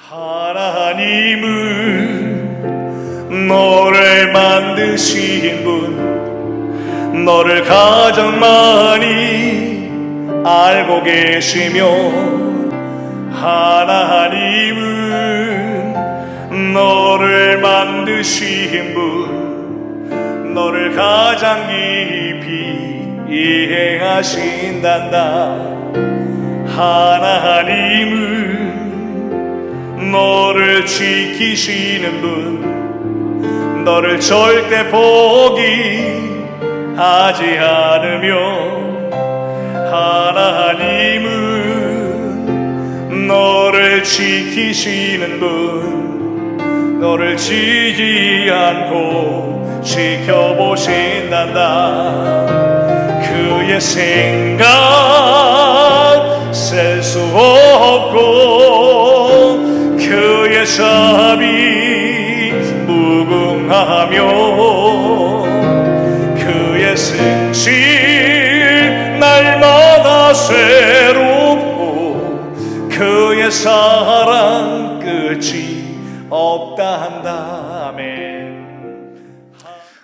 하나님은 너를 만드신 분, 너를 가장 많이 알고 계시며, 하나님은 너를 만드신 분, 너를 가장 깊이 이해하신단다. 하나님은 너를 지키시는 분, 너를 절대 포기하지 않으며, 하나님은 너를 지키시는 분, 너를 지지 않고 지켜보신단다. 그의 생각 셀 수 없고 그의 자비 무궁하며, 그의 승질 날마다 새롭고 그의 사랑 끝이 없다 한다. 아멘.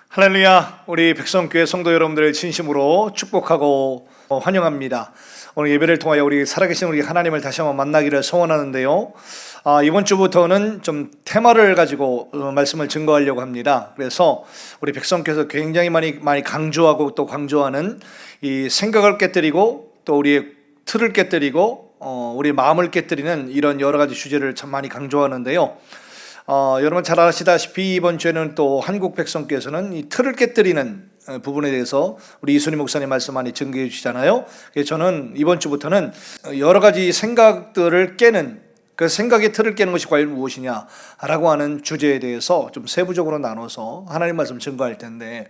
할렐루야. 우리 백성교회 성도 여러분들을 진심으로 축복하고 환영합니다. 오늘 예배를 통하여 우리 살아계신 우리 하나님을 다시 한번 만나기를 소원하는데요, 이번 주부터는 좀 테마를 가지고 말씀을 증거하려고 합니다. 그래서 우리 백성께서 굉장히 많이 강조하고 또 강조하는 이 생각을 깨뜨리고 또 우리의 틀을 깨뜨리고 우리 마음을 깨뜨리는 이런 여러 가지 주제를 참 많이 강조하는데요, 여러분 잘 아시다시피 이번 주에는 또 한국 백성께서는 이 틀을 깨뜨리는 부분에 대해서 우리 이순희 목사님 말씀 많이 증거해 주시잖아요. 그래서 저는 이번 주부터는 여러 가지 생각들을 깨는, 그 생각의 틀을 깨는 것이 과연 무엇이냐라고 하는 주제에 대해서 좀 세부적으로 나눠서 하나님 말씀 증거할 텐데,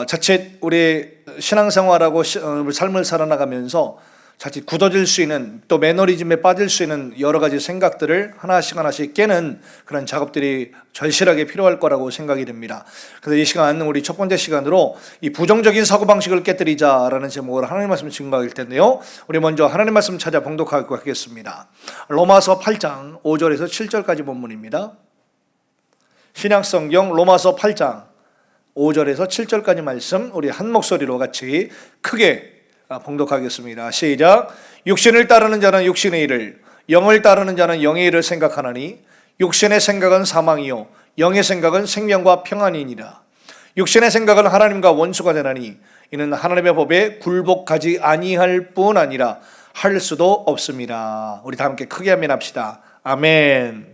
자칫 우리 신앙생활하고 삶을 살아나가면서 자칫 굳어질 수 있는, 또 매너리즘에 빠질 수 있는 여러 가지 생각들을 하나씩 깨는 그런 작업들이 절실하게 필요할 거라고 생각이 됩니다. 그래서 이 시간, 우리 첫 번째 시간으로 이 부정적인 사고방식을 깨뜨리자라는 제목으로 하나님 말씀 증거할 텐데요, 우리 먼저 하나님 말씀 찾아 봉독하고 하겠습니다. 로마서 8장 5절에서 7절까지 본문입니다. 신약성경 로마서 8장 5절에서 7절까지 말씀 우리 한 목소리로 같이 크게 봉독하겠습니다. 시작. 육신을 따르는 자는 육신의 일을, 영을 따르는 자는 영의 일을 생각하나니 육신의 생각은 사망이요 영의 생각은 생명과 평안이니라. 육신의 생각은 하나님과 원수가 되나니 이는 하나님의 법에 굴복하지 아니할 뿐 아니라 할 수도 없습니다. 우리 다 함께 크게 아멘합시다. 아멘.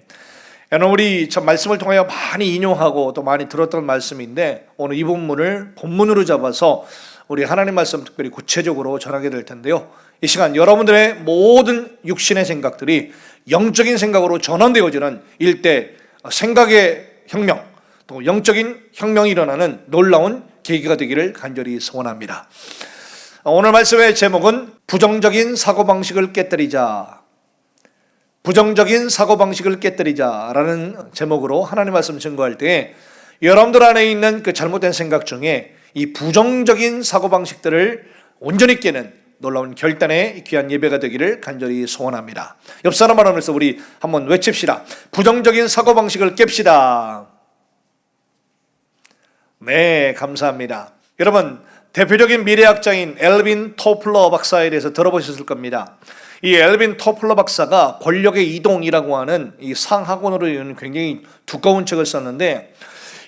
여러분, 우리 참 말씀을 통하여 많이 인용하고 또 많이 들었던 말씀인데, 오늘 이 본문을 본문으로 잡아서 우리 하나님 말씀 특별히 구체적으로 전하게 될 텐데요, 이 시간 여러분들의 모든 육신의 생각들이 영적인 생각으로 전환되어지는 일대 생각의 혁명, 또 영적인 혁명이 일어나는 놀라운 계기가 되기를 간절히 소원합니다. 오늘 말씀의 제목은 부정적인 사고방식을 깨뜨리자, 부정적인 사고방식을 깨뜨리자라는 제목으로 하나님 말씀 증거할 때, 여러분들 안에 있는 그 잘못된 생각 중에 이 부정적인 사고방식들을 온전히 깨는 놀라운 결단의 귀한 예배가 되기를 간절히 소원합니다. 옆 사람 말하면서 우리 한번 외칩시다. 부정적인 사고방식을 깹시다. 네, 감사합니다. 여러분, 대표적인 미래학자인 엘빈 토플러 박사에 대해서 들어보셨을 겁니다. 이 엘빈 토플러 박사가 권력의 이동이라고 하는 이 상학원으로 이루는 굉장히 두꺼운 책을 썼는데,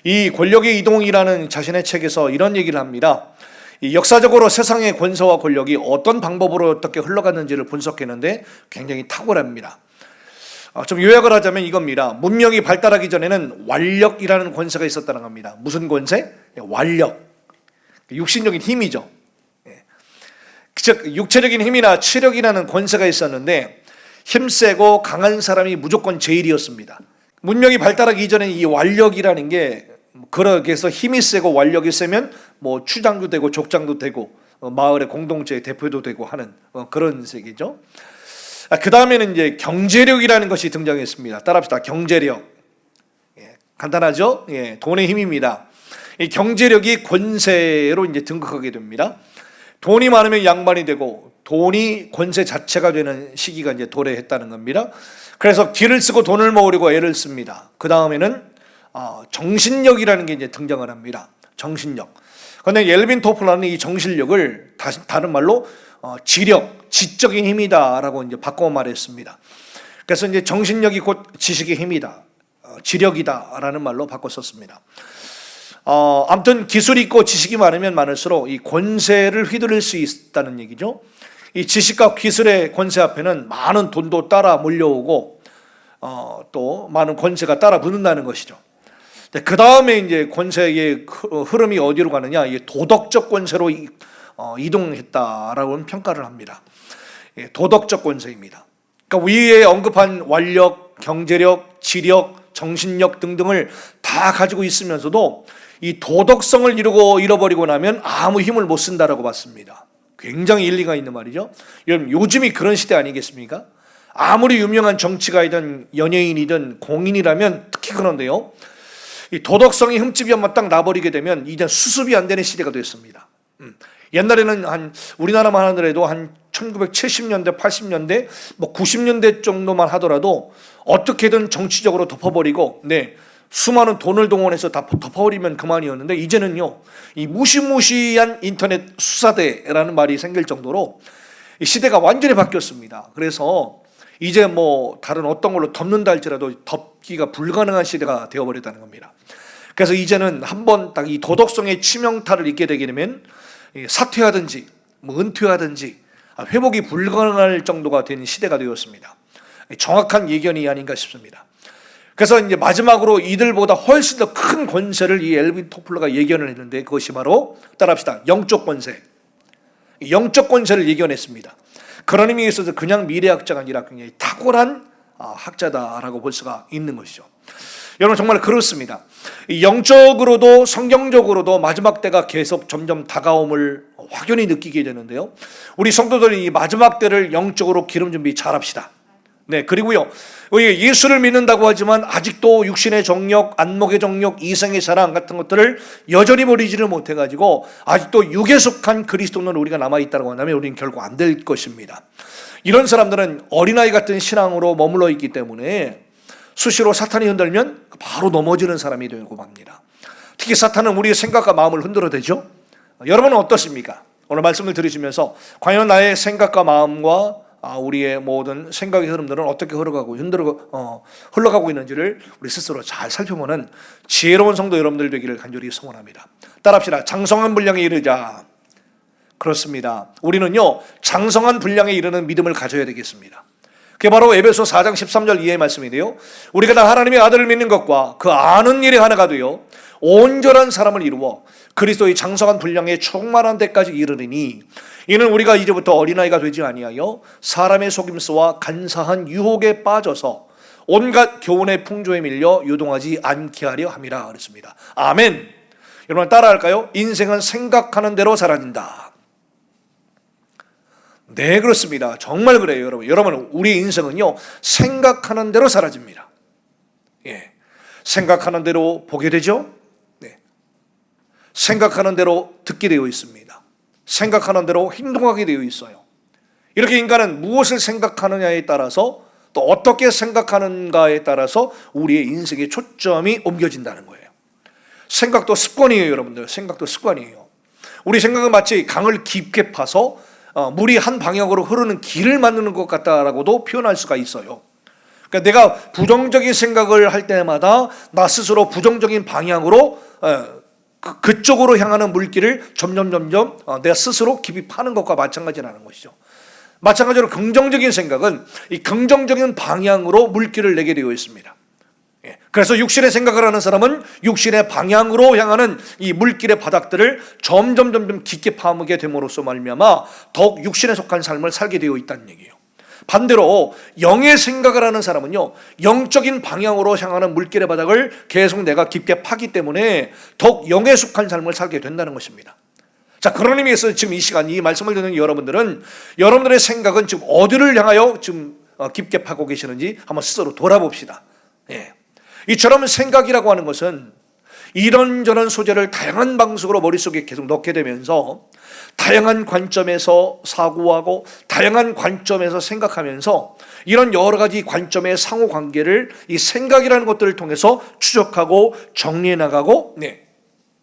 이 권력의 이동이라는 자신의 책에서 이런 얘기를 합니다. 이 역사적으로 세상의 권세와 권력이 어떤 방법으로 어떻게 흘러갔는지를 분석했는데 굉장히 탁월합니다. 좀 요약을 하자면 이겁니다. 문명이 발달하기 전에는 완력이라는 권세가 있었다는 겁니다. 무슨 권세? 완력. 육신적인 힘이죠. 즉 육체적인 힘이나 체력이라는 권세가 있었는데, 힘세고 강한 사람이 무조건 제일이었습니다. 문명이 발달하기 이전에 이 완력이라는 게, 그렇게 해서 힘이 세고 완력이 세면 뭐 추장도 되고 족장도 되고 마을의 공동체의 대표도 되고 하는 그런 세계죠. 그 다음에는 이제 경제력이라는 것이 등장했습니다. 따라합시다. 경제력. 간단하죠? 돈의 힘입니다. 이 경제력이 권세로 이제 등극하게 됩니다. 돈이 많으면 양반이 되고 돈이 권세 자체가 되는 시기가 이제 도래했다는 겁니다. 그래서 기를 쓰고 돈을 모으려고 애를 씁니다. 그 다음에는 정신력이라는 게 이제 등장을 합니다. 정신력. 그런데 앨빈 토플러는 이 정신력을 다른 말로 지력, 지적인 힘이다라고 이제 바꿔 말했습니다. 그래서 이제 정신력이 곧 지식의 힘이다, 지력이다라는 말로 바꿔 썼습니다. 아무튼 기술이 있고 지식이 많으면 많을수록 이 권세를 휘두를 수 있다는 얘기죠. 이 지식과 기술의 권세 앞에는 많은 돈도 따라 몰려오고 또 많은 권세가 따라 붙는다는 것이죠. 그 다음에 이제 권세의 흐름이 어디로 가느냐? 도덕적 권세로 이동했다라고 평가를 합니다. 도덕적 권세입니다. 그러니까 위에 언급한 완력, 경제력, 지력, 정신력 등등을 다 가지고 있으면서도 이 도덕성을 잃어버리고 나면 아무 힘을 못 쓴다라고 봤습니다. 굉장히 일리가 있는 말이죠. 요즘이 그런 시대 아니겠습니까? 아무리 유명한 정치가이든 연예인이든 공인이라면 특히 그런데요, 이 도덕성이 흠집이 한번 딱 나버리게 되면 이제 수습이 안 되는 시대가 됐습니다. 옛날에는 우리나라만 하더라도 한 1970년대, 80년대, 90년대 정도만 하더라도 어떻게든 정치적으로 덮어버리고, 수많은 돈을 동원해서 다 덮어버리면 그만이었는데, 이제는요, 이 무시무시한 인터넷 수사대라는 말이 생길 정도로 이 시대가 완전히 바뀌었습니다. 그래서 이제 다른 어떤 걸로 덮는다 할지라도 덮기가 불가능한 시대가 되어버렸다는 겁니다. 그래서 이제는 한번 딱 이 도덕성의 치명타를 입게 되게 되면 사퇴하든지 은퇴하든지 회복이 불가능할 정도가 된 시대가 되었습니다. 정확한 예견이 아닌가 싶습니다. 그래서 이제 마지막으로 이들보다 훨씬 더 큰 권세를 이 앨빈 토플러가 예견을 했는데, 그것이 바로 따라합시다. 영적 권세. 영적 권세를 예견했습니다. 그런 의미에 있어서 그냥 미래학자가 아니라 굉장히 탁월한 학자다라고 볼 수가 있는 것이죠. 여러분, 정말 그렇습니다. 영적으로도 성경적으로도 마지막 때가 계속 점점 다가옴을 확연히 느끼게 되는데요, 우리 성도들이 이 마지막 때를 영적으로 기름 준비 잘합시다. 그리고요, 예수를 믿는다고 하지만 아직도 육신의 정욕, 안목의 정욕, 이생의 사랑 같은 것들을 여전히 버리지를 못해가지고 아직도 육에 속한 그리스도는 우리가 남아있다고 한다면 우리는 결국 안 될 것입니다. 이런 사람들은 어린아이 같은 신앙으로 머물러 있기 때문에 수시로 사탄이 흔들면 바로 넘어지는 사람이 되고 맙니다. 특히 사탄은 우리의 생각과 마음을 흔들어대죠. 여러분은 어떠십니까? 오늘 말씀을 들으시면서 과연 나의 생각과 마음과 우리의 모든 생각의 흐름들은 어떻게 흘러가고 있는지를 우리 스스로 잘 살펴보는 지혜로운 성도 여러분들 되기를 간절히 소원합니다. 따라합시다. 장성한 분량에 이르자. 그렇습니다. 우리는요, 장성한 분량에 이르는 믿음을 가져야 되겠습니다. 그게 바로 에베소 4장 13절 이하의 말씀인데요, 우리가 다 하나님의 아들을 믿는 것과 그 아는 일에 하나가 되어 온전한 사람을 이루어 그리스도의 장성한 분량에 충만한 데까지 이르리니, 이는 우리가 이제부터 어린아이가 되지 아니하여 사람의 속임수와 간사한 유혹에 빠져서 온갖 교훈의 풍조에 밀려 요동하지 않게 하려 함이라 그랬습니다. 아멘. 여러분 따라할까요? 인생은 생각하는 대로 살아진다. 네, 그렇습니다. 정말 그래요, 여러분. 여러분, 우리 인생은요, 생각하는 대로 사라집니다. 생각하는 대로 보게 되죠. 생각하는 대로 듣게 되어 있습니다. 생각하는 대로 행동하게 되어 있어요. 이렇게 인간은 무엇을 생각하느냐에 따라서, 또 어떻게 생각하는가에 따라서 우리의 인생의 초점이 옮겨진다는 거예요. 생각도 습관이에요, 여러분들. 생각도 습관이에요. 우리 생각은 마치 강을 깊게 파서 물이 한 방향으로 흐르는 길을 만드는 것 같다라고도 표현할 수가 있어요. 그러니까 내가 부정적인 생각을 할 때마다 나 스스로 부정적인 방향으로 그쪽으로 향하는 물길을 점점 내가 스스로 깊이 파는 것과 마찬가지라는 것이죠. 마찬가지로 긍정적인 생각은 이 긍정적인 방향으로 물길을 내게 되어 있습니다. 그래서 육신의 생각을 하는 사람은 육신의 방향으로 향하는 이 물길의 바닥들을 점점 깊게 파묻게 됨으로써 말미암아 더욱 육신에 속한 삶을 살게 되어 있다는 얘기예요. 반대로 영의 생각을 하는 사람은요, 영적인 방향으로 향하는 물길의 바닥을 계속 내가 깊게 파기 때문에 더욱 영에 속한 삶을 살게 된다는 것입니다. 자, 그런 의미에서 지금 이 시간 이 말씀을 듣는 여러분들은 여러분들의 생각은 지금 어디를 향하여 지금 깊게 파고 계시는지 한번 스스로 돌아봅시다. 이처럼 생각이라고 하는 것은 이런저런 소재를 다양한 방식으로 머릿속에 계속 넣게 되면서 다양한 관점에서 사고하고 다양한 관점에서 생각하면서 이런 여러 가지 관점의 상호관계를 이 생각이라는 것들을 통해서 추적하고 정리해 나가고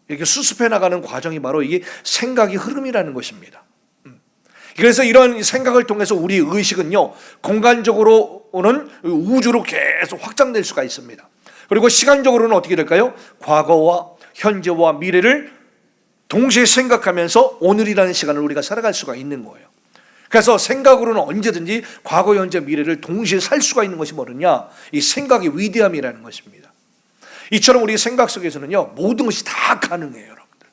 이렇게 수습해 나가는 과정이 바로 이게 생각의 흐름이라는 것입니다. 그래서 이런 생각을 통해서 우리 의식은요, 공간적으로는 우주로 계속 확장될 수가 있습니다. 그리고 시간적으로는 어떻게 될까요? 과거와 현재와 미래를 동시에 생각하면서 오늘이라는 시간을 우리가 살아갈 수가 있는 거예요. 그래서 생각으로는 언제든지 과거, 현재, 미래를 동시에 살 수가 있는 것이 뭐냐? 이 생각의 위대함이라는 것입니다. 이처럼 우리 생각 속에서는요, 모든 것이 다 가능해요, 여러분들.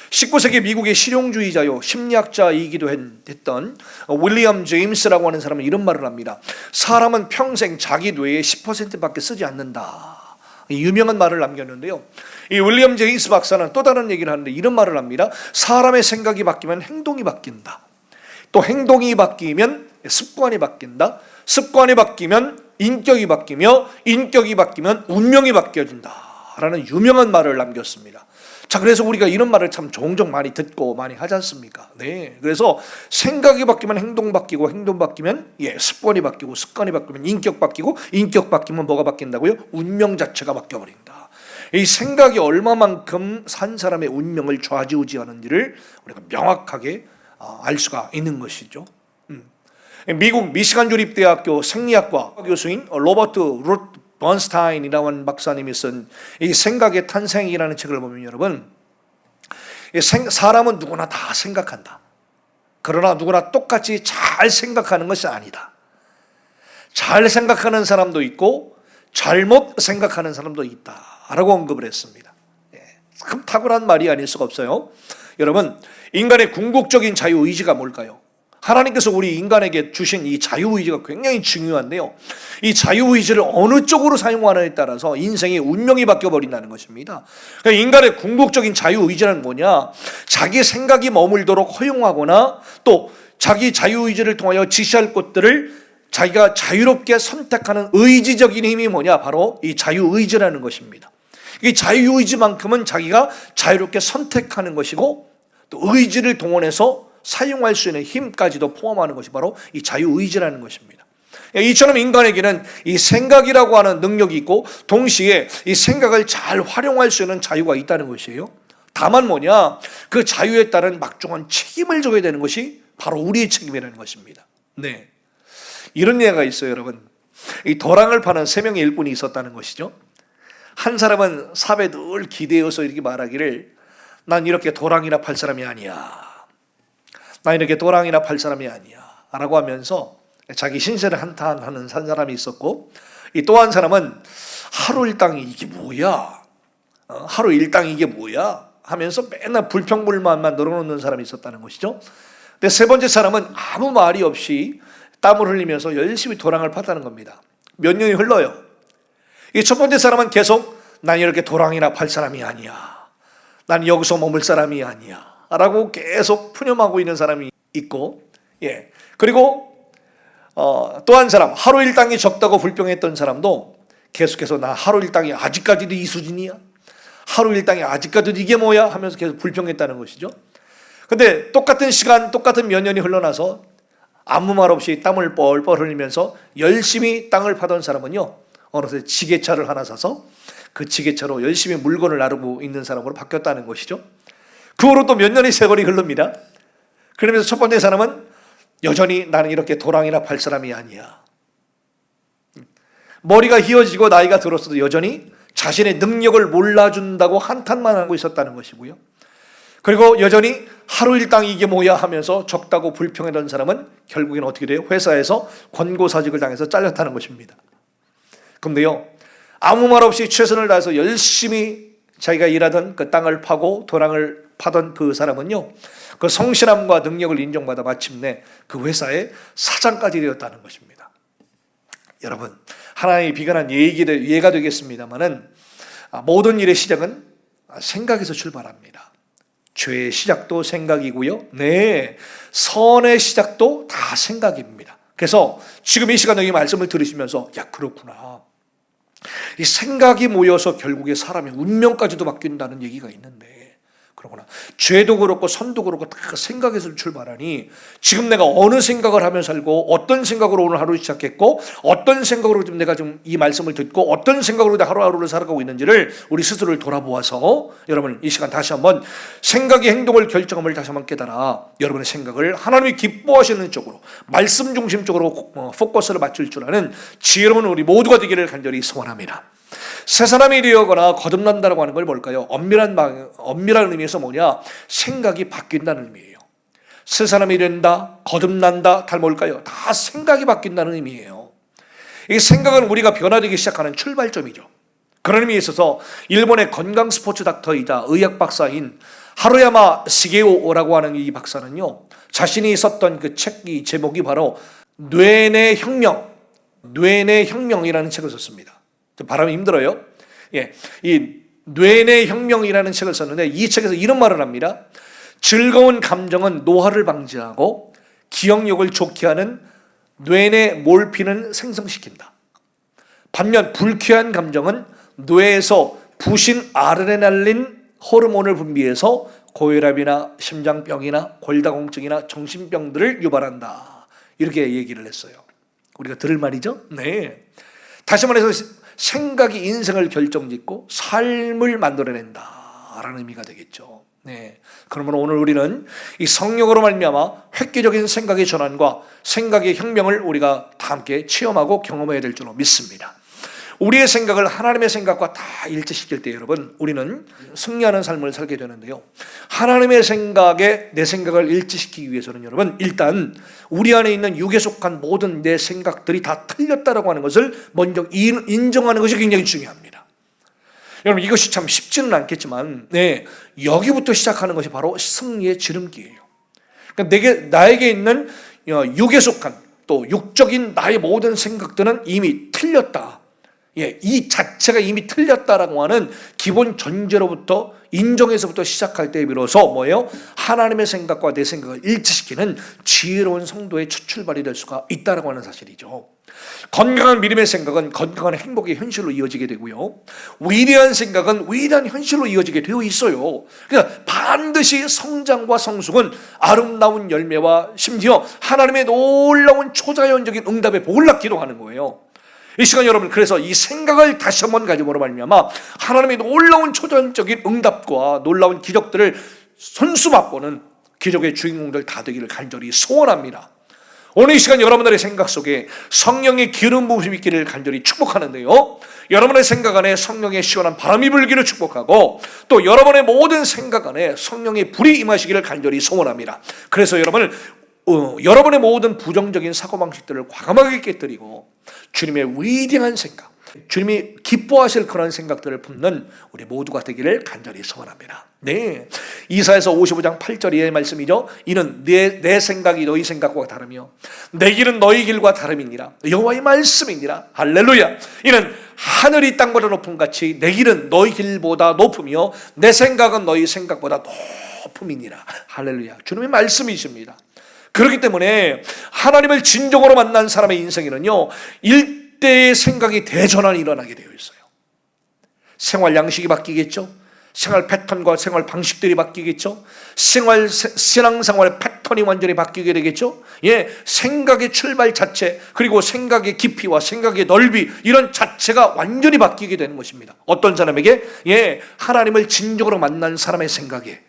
19세기 미국의 실용주의자요, 심리학자이기도 했던 윌리엄 제임스라고 하는 사람은 이런 말을 합니다. 사람은 평생 자기 뇌의 10%밖에 쓰지 않는다. 유명한 말을 남겼는데요, 이 윌리엄 제임스 박사는 또 다른 얘기를 하는데 이런 말을 합니다. 사람의 생각이 바뀌면 행동이 바뀐다. 또 행동이 바뀌면 습관이 바뀐다. 습관이 바뀌면 인격이 바뀌며 인격이 바뀌면 운명이 바뀌어진다 라는 유명한 말을 남겼습니다. 자, 그래서 우리가 이런 말을 참 종종 많이 듣고 많이 하지 않습니까? 그래서 생각이 바뀌면 행동 바뀌고 행동 바뀌면 습관이 바뀌고 습관이 바뀌면 인격 바뀌고 인격 바뀌면 뭐가 바뀐다고요? 운명 자체가 바뀌어버린다. 이 생각이 얼마만큼 산 사람의 운명을 좌지우지하는지를 우리가 명확하게 알 수가 있는 것이죠. 미국 미시간 주립대학교 생리학과 교수인 로버트 루트 번스타인이라고 하는 박사님이 쓴 이 생각의 탄생이라는 책을 보면 여러분, 사람은 누구나 다 생각한다. 그러나 누구나 똑같이 잘 생각하는 것이 아니다. 잘 생각하는 사람도 있고 잘못 생각하는 사람도 있다라고 언급을 했습니다. 참 탁월한 말이 아닐 수가 없어요. 여러분, 인간의 궁극적인 자유의지가 뭘까요? 하나님께서 우리 인간에게 주신 이 자유의지가 굉장히 중요한데요, 이 자유의지를 어느 쪽으로 사용하느냐에 따라서 인생의 운명이 바뀌어버린다는 것입니다. 그러니까 인간의 궁극적인 자유의지는 뭐냐? 자기 생각이 머물도록 허용하거나 또 자기 자유의지를 통하여 지시할 것들을 자기가 자유롭게 선택하는 의지적인 힘이 뭐냐? 바로 이 자유의지라는 것입니다. 이 자유의지만큼은 자기가 자유롭게 선택하는 것이고 또 의지를 동원해서 사용할 수 있는 힘까지도 포함하는 것이 바로 이 자유의지라는 것입니다. 이처럼 인간에게는 이 생각이라고 하는 능력이 있고 동시에 이 생각을 잘 활용할 수 있는 자유가 있다는 것이에요. 다만 뭐냐? 그 자유에 따른 막중한 책임을 져야 되는 것이 바로 우리의 책임이라는 것입니다. 이런 예가 있어요, 여러분. 이 도랑을 파는 3명의 일꾼이 있었다는 것이죠. 한 사람은 삽에 늘 기대어서 이렇게 말하기를, 난 이렇게 도랑이나 팔 사람이 아니야. 나 이렇게 도랑이나 팔 사람이 아니야 라고 하면서 자기 신세를 한탄하는 한 사람이 있었고, 이 또 한 사람은 하루 일당이 이게 뭐야, 하루 일당이 이게 뭐야 하면서 맨날 불평불만만 늘어놓는 사람이 있었다는 것이죠. 근데 세 번째 사람은 아무 말이 없이 땀을 흘리면서 열심히 도랑을 팠다는 겁니다. 몇 년이 흘러요. 이 첫 번째 사람은 계속 난 이렇게 도랑이나 팔 사람이 아니야, 난 여기서 머물 사람이 아니야 라고 계속 푸념하고 있는 사람이 있고, 그리고 또 한 사람, 하루 일당이 적다고 불평했던 사람도 계속해서 나 하루 일당이 아직까지도 이 수준이야, 하루 일당이 아직까지도 이게 뭐야 하면서 계속 불평했다는 것이죠. 근데 똑같은 시간, 똑같은 몇 년이 흘러나서 아무 말 없이 땀을 뻘뻘 흘리면서 열심히 땅을 파던 사람은요, 어느새 지게차를 하나 사서 그 지게차로 열심히 물건을 나르고 있는 사람으로 바뀌었다는 것이죠. 그 후로 또 몇 년의 세월이 흐릅니다. 그러면서 첫 번째 사람은 여전히 나는 이렇게 도랑이나 팔 사람이 아니야. 머리가 휘어지고 나이가 들었어도 여전히 자신의 능력을 몰라준다고 한탄만 하고 있었다는 것이고요. 그리고 여전히 하루 일당 이게 뭐야 하면서 적다고 불평하던 사람은 결국엔 어떻게 돼요? 회사에서 권고사직을 당해서 잘렸다는 것입니다. 그런데요, 아무 말 없이 최선을 다해서 열심히 자기가 일하던 그 땅을 파고 도랑을 파던 그 사람은요, 그 성실함과 능력을 인정받아 마침내 그 회사의 사장까지 되었다는 것입니다. 여러분, 하나님이 비관한 예가 되겠습니다만은 모든 일의 시작은 생각에서 출발합니다. 죄의 시작도 생각이고요, 선의 시작도 다 생각입니다. 그래서 지금 이 시간 여기 말씀을 들으시면서 야, 그렇구나, 이 생각이 모여서 결국에 사람의 운명까지도 바뀐다는 얘기가 있는데 그러구나. 죄도 그렇고 선도 그렇고 다 생각에서 출발하니 지금 내가 어느 생각을 하며 살고 어떤 생각으로 오늘 하루 시작했고 어떤 생각으로 지금 내가 좀 이 말씀을 듣고 어떤 생각으로 내가 하루하루를 살아가고 있는지를 우리 스스로를 돌아보아서 여러분 이 시간 다시 한번 생각이 행동을 결정함을 다시 한번 깨달아 여러분의 생각을 하나님이 기뻐하시는 쪽으로 말씀 중심적으로 포커스를 맞출 줄 아는 지혜로운 우리 모두가 되기를 간절히 소원합니다. 새 사람이 되어거나 거듭난다라고 하는 걸 뭘까요? 엄밀한 의미에서 뭐냐? 생각이 바뀐다는 의미예요. 새 사람이 된다, 거듭난다, 다 뭘까요? 다 생각이 바뀐다는 의미예요. 이 생각은 우리가 변화되기 시작하는 출발점이죠. 그런 의미에 있어서 일본의 건강 스포츠 닥터이자 의학 박사인 하루야마 시게오라고 하는 이 박사는요, 자신이 썼던 그 책이 제목이 바로 뇌내 혁명이라는 책을 썼습니다. 발음이 힘들어요. 예, 이 뇌내 혁명이라는 책을 썼는데 이 책에서 이런 말을 합니다. 즐거운 감정은 노화를 방지하고 기억력을 좋게 하는 뇌내 몰핀을 생성시킨다. 반면 불쾌한 감정은 뇌에서 부신 아드레날린 호르몬을 분비해서 고혈압이나 심장병이나 골다공증이나 정신병들을 유발한다. 이렇게 얘기를 했어요. 우리가 들을 말이죠. 네. 다시 말해서 생각이 인생을 결정짓고 삶을 만들어낸다라는 의미가 되겠죠. 네. 그러면 오늘 우리는 이 성령으로 말미암아 획기적인 생각의 전환과 생각의 혁명을 우리가 다 함께 체험하고 경험해야 될 줄로 믿습니다. 우리의 생각을 하나님의 생각과 다 일치시킬 때 여러분 우리는 승리하는 삶을 살게 되는데요. 하나님의 생각에 내 생각을 일치시키기 위해서는 여러분 일단 우리 안에 있는 육에 속한 모든 내 생각들이 다 틀렸다라고 하는 것을 먼저 인정하는 것이 굉장히 중요합니다. 여러분 이것이 참 쉽지는 않겠지만 여기부터 시작하는 것이 바로 승리의 지름길이에요. 그러니까 나에게 있는 육에 속한 또 육적인 나의 모든 생각들은 이미 틀렸다. 이 자체가 이미 틀렸다라고 하는 기본 전제로부터 인정에서부터 시작할 때 비로소 뭐예요? 하나님의 생각과 내 생각을 일치시키는 지혜로운 성도의 첫 출발이 될 수가 있다라고 하는 사실이죠. 건강한 믿음의 생각은 건강한 행복의 현실로 이어지게 되고요. 위대한 생각은 위대한 현실로 이어지게 되어 있어요. 그러니까 반드시 성장과 성숙은 아름다운 열매와 심지어 하나님의 놀라운 초자연적인 응답의 복을 낳기도 하는 거예요. 이 시간 여러분 그래서 이 생각을 다시 한번 가짐으로 말미암아 하나님의 놀라운 초전적인 응답과 놀라운 기적들을 손수 맛보는 기적의 주인공들 다 되기를 간절히 소원합니다. 오늘 이 시간 여러분들의 생각 속에 성령의 기름 부으심이 있기를 간절히 축복하는데요. 여러분의 생각 안에 성령의 시원한 바람이 불기를 축복하고 또 여러분의 모든 생각 안에 성령의 불이 임하시기를 간절히 소원합니다. 그래서 여러분의 모든 부정적인 사고방식들을 과감하게 깨뜨리고 주님의 위대한 생각, 주님이 기뻐하실 그런 생각들을 품는 우리 모두가 되기를 간절히 소원합니다. 네, 이사야서 55장 8절의 말씀이죠. 이는 내 생각이 너희 생각과 다르며 내 길은 너희 길과 다름이니라. 여호와의 말씀이니라. 할렐루야. 이는 하늘이 땅보다 높음 같이 내 길은 너희 길보다 높으며 내 생각은 너희 생각보다 높음이니라. 할렐루야. 주님의 말씀이십니다. 그렇기 때문에 하나님을 진정으로 만난 사람의 인생에는요 일대의 생각이 대전환이 일어나게 되어 있어요. 생활 양식이 바뀌겠죠. 생활 패턴과 생활 방식들이 바뀌겠죠. 신앙생활의 패턴이 완전히 바뀌게 되겠죠. 생각의 출발 자체 그리고 생각의 깊이와 생각의 넓이 이런 자체가 완전히 바뀌게 되는 것입니다. 어떤 사람에게? 하나님을 진정으로 만난 사람의 생각에.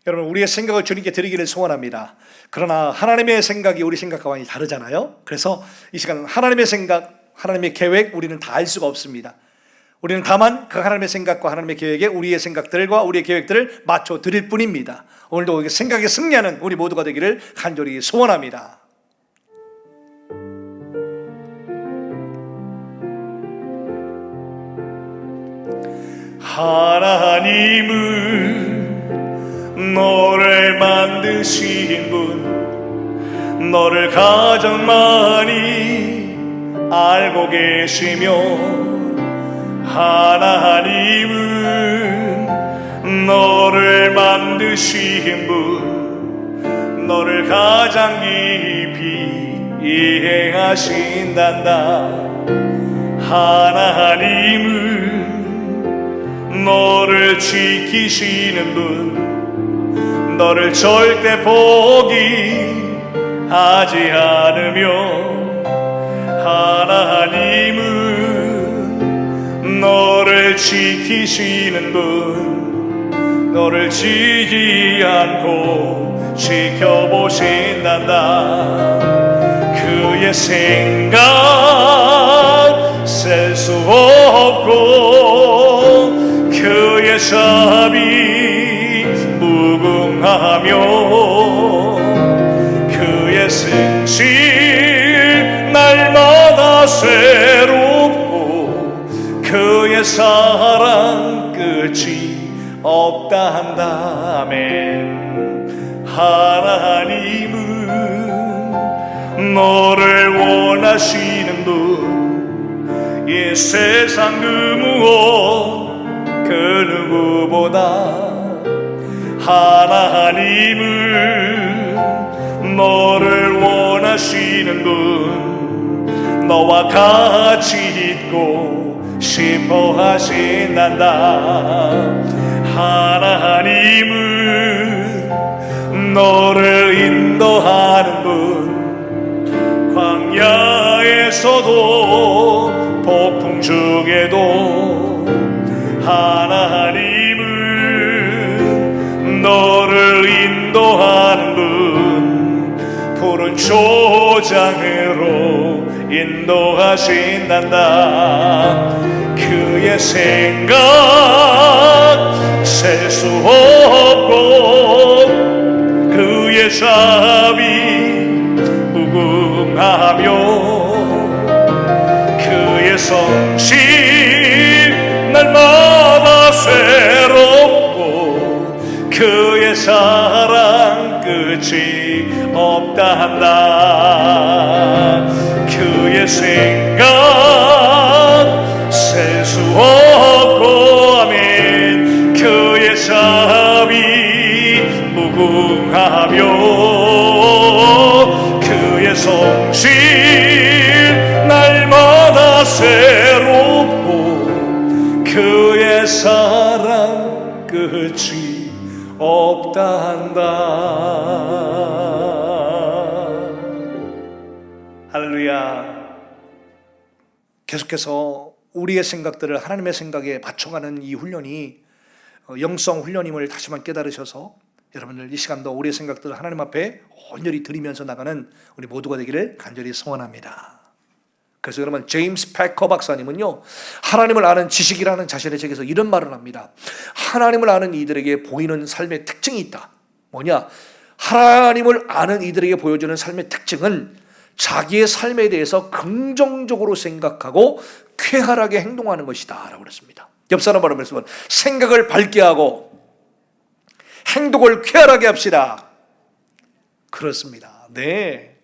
여러분 우리의 생각을 주님께 드리기를 소원합니다. 그러나 하나님의 생각이 우리 생각과 많이 다르잖아요. 그래서 이 시간 하나님의 생각, 하나님의 계획 우리는 다 알 수가 없습니다. 우리는 다만 그 하나님의 생각과 하나님의 계획에 우리의 생각들과 우리의 계획들을 맞춰 드릴 뿐입니다. 오늘도 생각에 승리하는 우리 모두가 되기를 간절히 소원합니다. 하나님은 너를 만드신 분, 너를 가장 많이 알고 계시며 하나님은 너를 만드신 분, 너를 가장 깊이 이해하신단다. 하나님은 너를 지키시는 분, 너를 절대 포기하지 않으며, 하나님은 너를 지키시는 분, 너를 지지 않고 지켜보신단다. 그의 생각 셀 수 없고 그의 자비 무궁하며 그의 승질 날마다 새롭고 그의 사랑 끝이 없다 한다면, 하나님은 너를 원하시는 분, 이 세상 그 무엇 그 누구보다 하나님은 너를 원하시는 분, 너와 같이 있고 싶어 하신단다. 하나님은 너를 인도하는 분, 광야에서도 폭풍 중에도 하나님은 너를 인도하는 분, 푸른 초장으로 인도하신단다. 그의 생각 셀 수 없고 그의 자비 무궁하며 그의 성실 날마다 새롭고 그의 사랑 끝이 없다 한다. 그의 생각 셀 수 없고 아멘. 그의 자비 무궁하며 그의 성실 날마다 새롭고 그의 사랑 끝이 없다 한다. 할렐루야. 계속해서 우리의 생각들을 하나님의 생각에 맞춰가는 이 훈련이 영성 훈련임을 다시 한번 깨달으셔서 여러분들 이 시간도 우리의 생각들을 하나님 앞에 온전히 드리면서 나가는 우리 모두가 되기를 간절히 소원합니다. 그래서 여러분, 제임스 패커 박사님은요, 하나님을 아는 지식이라는 자신의 책에서 이런 말을 합니다. 하나님을 아는 이들에게 보이는 삶의 특징이 있다. 뭐냐? 하나님을 아는 이들에게 보여주는 삶의 특징은 자기의 삶에 대해서 긍정적으로 생각하고 쾌활하게 행동하는 것이다 라고 그랬습니다. 옆 사람 바로 말씀은 생각을 밝게 하고 행동을 쾌활하게 합시다. 그렇습니다. 네,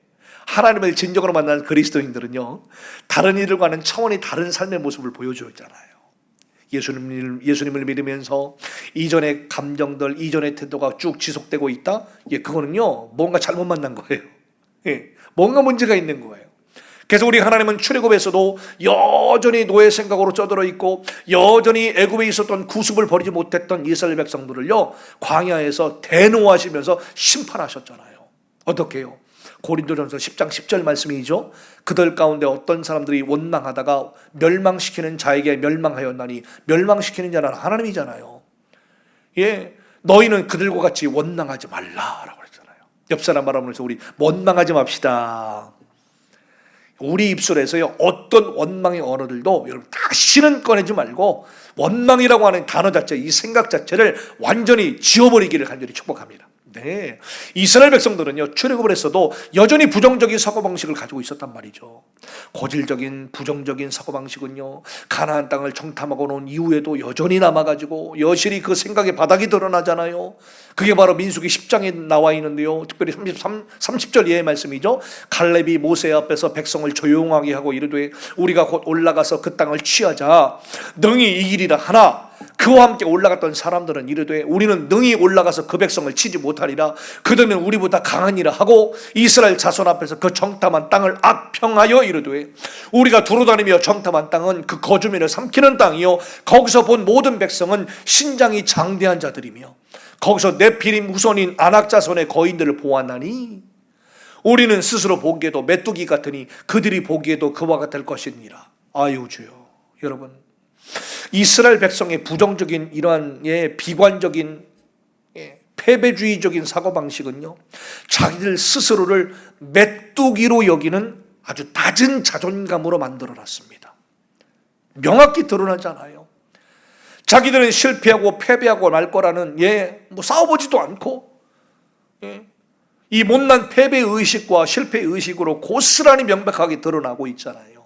하나님을 진정으로 만난 그리스도인들은요, 다른 이들과는 차원이 다른 삶의 모습을 보여주잖아요. 예수님을 믿으면서 이전의 감정들, 이전의 태도가 쭉 지속되고 있다? 예, 그거는요, 뭔가 잘못 만난 거예요. 예, 뭔가 문제가 있는 거예요. 그래서 우리 하나님은 출애굽에서도 여전히 노예 생각으로 쩌들어 있고 여전히 애굽에 있었던 구습을 버리지 못했던 이스라엘 백성들을요, 광야에서 대노하시면서 심판하셨잖아요. 어떻게 해요? 고린도전서 10장 10절 말씀이죠. 그들 가운데 어떤 사람들이 원망하다가 멸망시키는 자에게 멸망하였나니, 멸망시키는 자는 하나님이잖아요. 예, 너희는 그들과 같이 원망하지 말라라고 했잖아요. 옆 사람 바라보면서 우리 원망하지 맙시다. 우리 입술에서요, 어떤 원망의 언어들도 여러분 다시는 꺼내지 말고 원망이라고 하는 단어 자체, 이 생각 자체를 완전히 지워버리기를 간절히 축복합니다. 네, 이스라엘 백성들은요, 출애굽을 했어도 여전히 부정적인 사고방식을 가지고 있었단 말이죠. 고질적인 부정적인 사고방식은요, 가나안 땅을 정탐하고 온 이후에도 여전히 남아가지고 여실히 그 생각의 바닥이 드러나잖아요. 그게 바로 민수기 10장에 나와 있는데요, 특별히 30절 이하의 말씀이죠. 갈렙이 모세 앞에서 백성을 조용하게 하고 이르되 우리가 곧 올라가서 그 땅을 취하자 능히 이기리라 하나 그와 함께 올라갔던 사람들은 이르되 우리는 능히 올라가서 그 백성을 치지 못하리라. 그들은 우리보다 강하니라 하고 이스라엘 자손 앞에서 그 정탐한 땅을 악평하여 이르되 우리가 두루다니며 정탐한 땅은 그 거주민을 삼키는 땅이요 거기서 본 모든 백성은 신장이 장대한 자들이며 거기서 네피림 후손인 아낙 자손의 거인들을 보았나니 우리는 스스로 보기에도 메뚜기 같으니 그들이 보기에도 그와 같을 것이니라. 아유 주여. 여러분, 이스라엘 백성의 부정적인 이러한 비관적인 패배주의적인 사고방식은요, 자기들 스스로를 메뚜기로 여기는 아주 낮은 자존감으로 만들어놨습니다. 명확히 드러나잖아요. 자기들은 실패하고 패배하고 말 거라는 싸워보지도 않고 이 못난 패배의식과 실패의식으로 고스란히 명백하게 드러나고 있잖아요.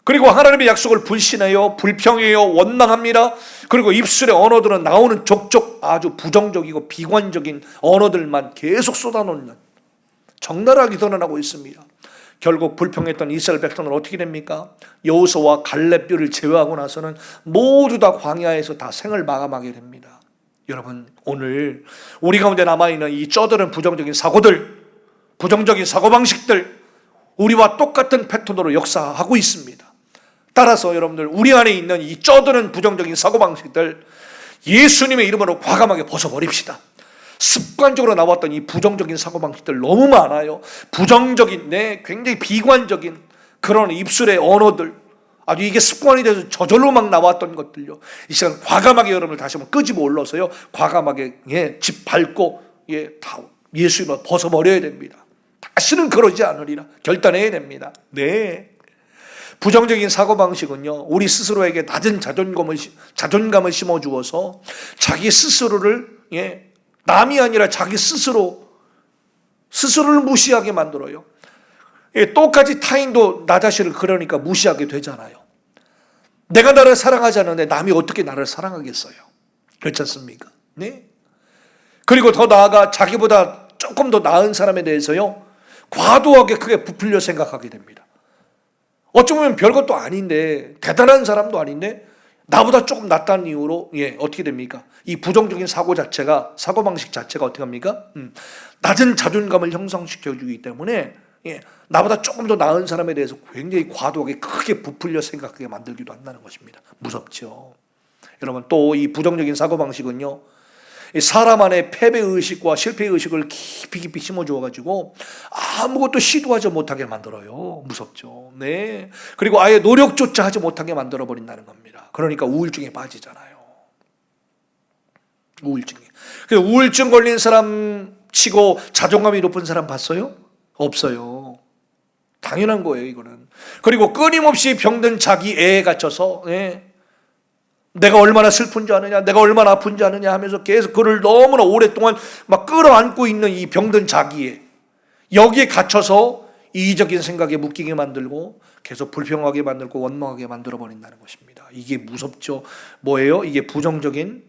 그리고 하나님의 약속을 불신해요, 불평해요, 원망합니다. 그리고 입술의 언어들은 나오는 족족 아주 부정적이고 비관적인 언어들만 계속 쏟아놓는 적나라하게 드러나고 있습니다. 결국 불평했던 이스라엘 백성은 어떻게 됩니까? 여호수아와 갈렙뼈를 제외하고 나서는 모두 다 광야에서 다 생을 마감하게 됩니다. 여러분, 오늘 우리 가운데 남아있는 이 쩌들은 부정적인 사고들, 부정적인 사고방식들, 우리와 똑같은 패턴으로 역사하고 있습니다. 따라서 여러분들, 우리 안에 있는 이 쩌드는 부정적인 사고방식들 예수님의 이름으로 과감하게 벗어버립시다. 습관적으로 나왔던 이 부정적인 사고방식들 너무 많아요. 부정적인, 굉장히 비관적인 그런 입술의 언어들, 아주 이게 습관이 돼서 저절로 막 나왔던 것들요, 이 시간 과감하게 여러분을 다시 한번 끄집어 올려서요, 과감하게 집 밟고 다 예수님을 벗어버려야 됩니다. 다시는 그러지 않으리라 결단해야 됩니다. 부정적인 사고방식은요, 우리 스스로에게 낮은 자존감을 심어주어서 자기 스스로를 남이 아니라 자기 스스로를 무시하게 만들어요. 똑같이 타인도 나 자신을 그러니까 무시하게 되잖아요. 내가 나를 사랑하지 않는데 남이 어떻게 나를 사랑하겠어요? 그렇지 않습니까? 그리고 더 나아가 자기보다 조금 더 나은 사람에 대해서요, 과도하게 크게 부풀려 생각하게 됩니다. 어쩌면 별것도 아닌데, 대단한 사람도 아닌데 나보다 조금 낫다는 이유로 어떻게 됩니까? 이 부정적인 사고방식 자체가 어떻게 합니까? 낮은 자존감을 형성시켜주기 때문에 나보다 조금 더 나은 사람에 대해서 굉장히 과도하게 크게 부풀려 생각하게 만들기도 한다는 것입니다. 무섭죠. 여러분, 또 이 부정적인 사고방식은요, 사람 안에 패배의식과 실패의식을 깊이 심어주어가지고 아무것도 시도하지 못하게 만들어요. 무섭죠. 그리고 아예 노력조차 하지 못하게 만들어버린다는 겁니다. 그러니까 우울증에 빠지잖아요. 그래서 우울증 걸린 사람 치고 자존감이 높은 사람 봤어요? 없어요. 당연한 거예요, 이거는. 그리고 끊임없이 병든 자기 애에 갇혀서 내가 얼마나 슬픈지 아느냐, 내가 얼마나 아픈지 아느냐 하면서 계속 그를 너무나 오랫동안 막 끌어안고 있는 이 병든 자기애, 여기에 갇혀서 이기적인 생각에 묶이게 만들고 계속 불평하게 만들고 원망하게 만들어버린다는 것입니다. 이게 무섭죠. 뭐예요? 이게 부정적인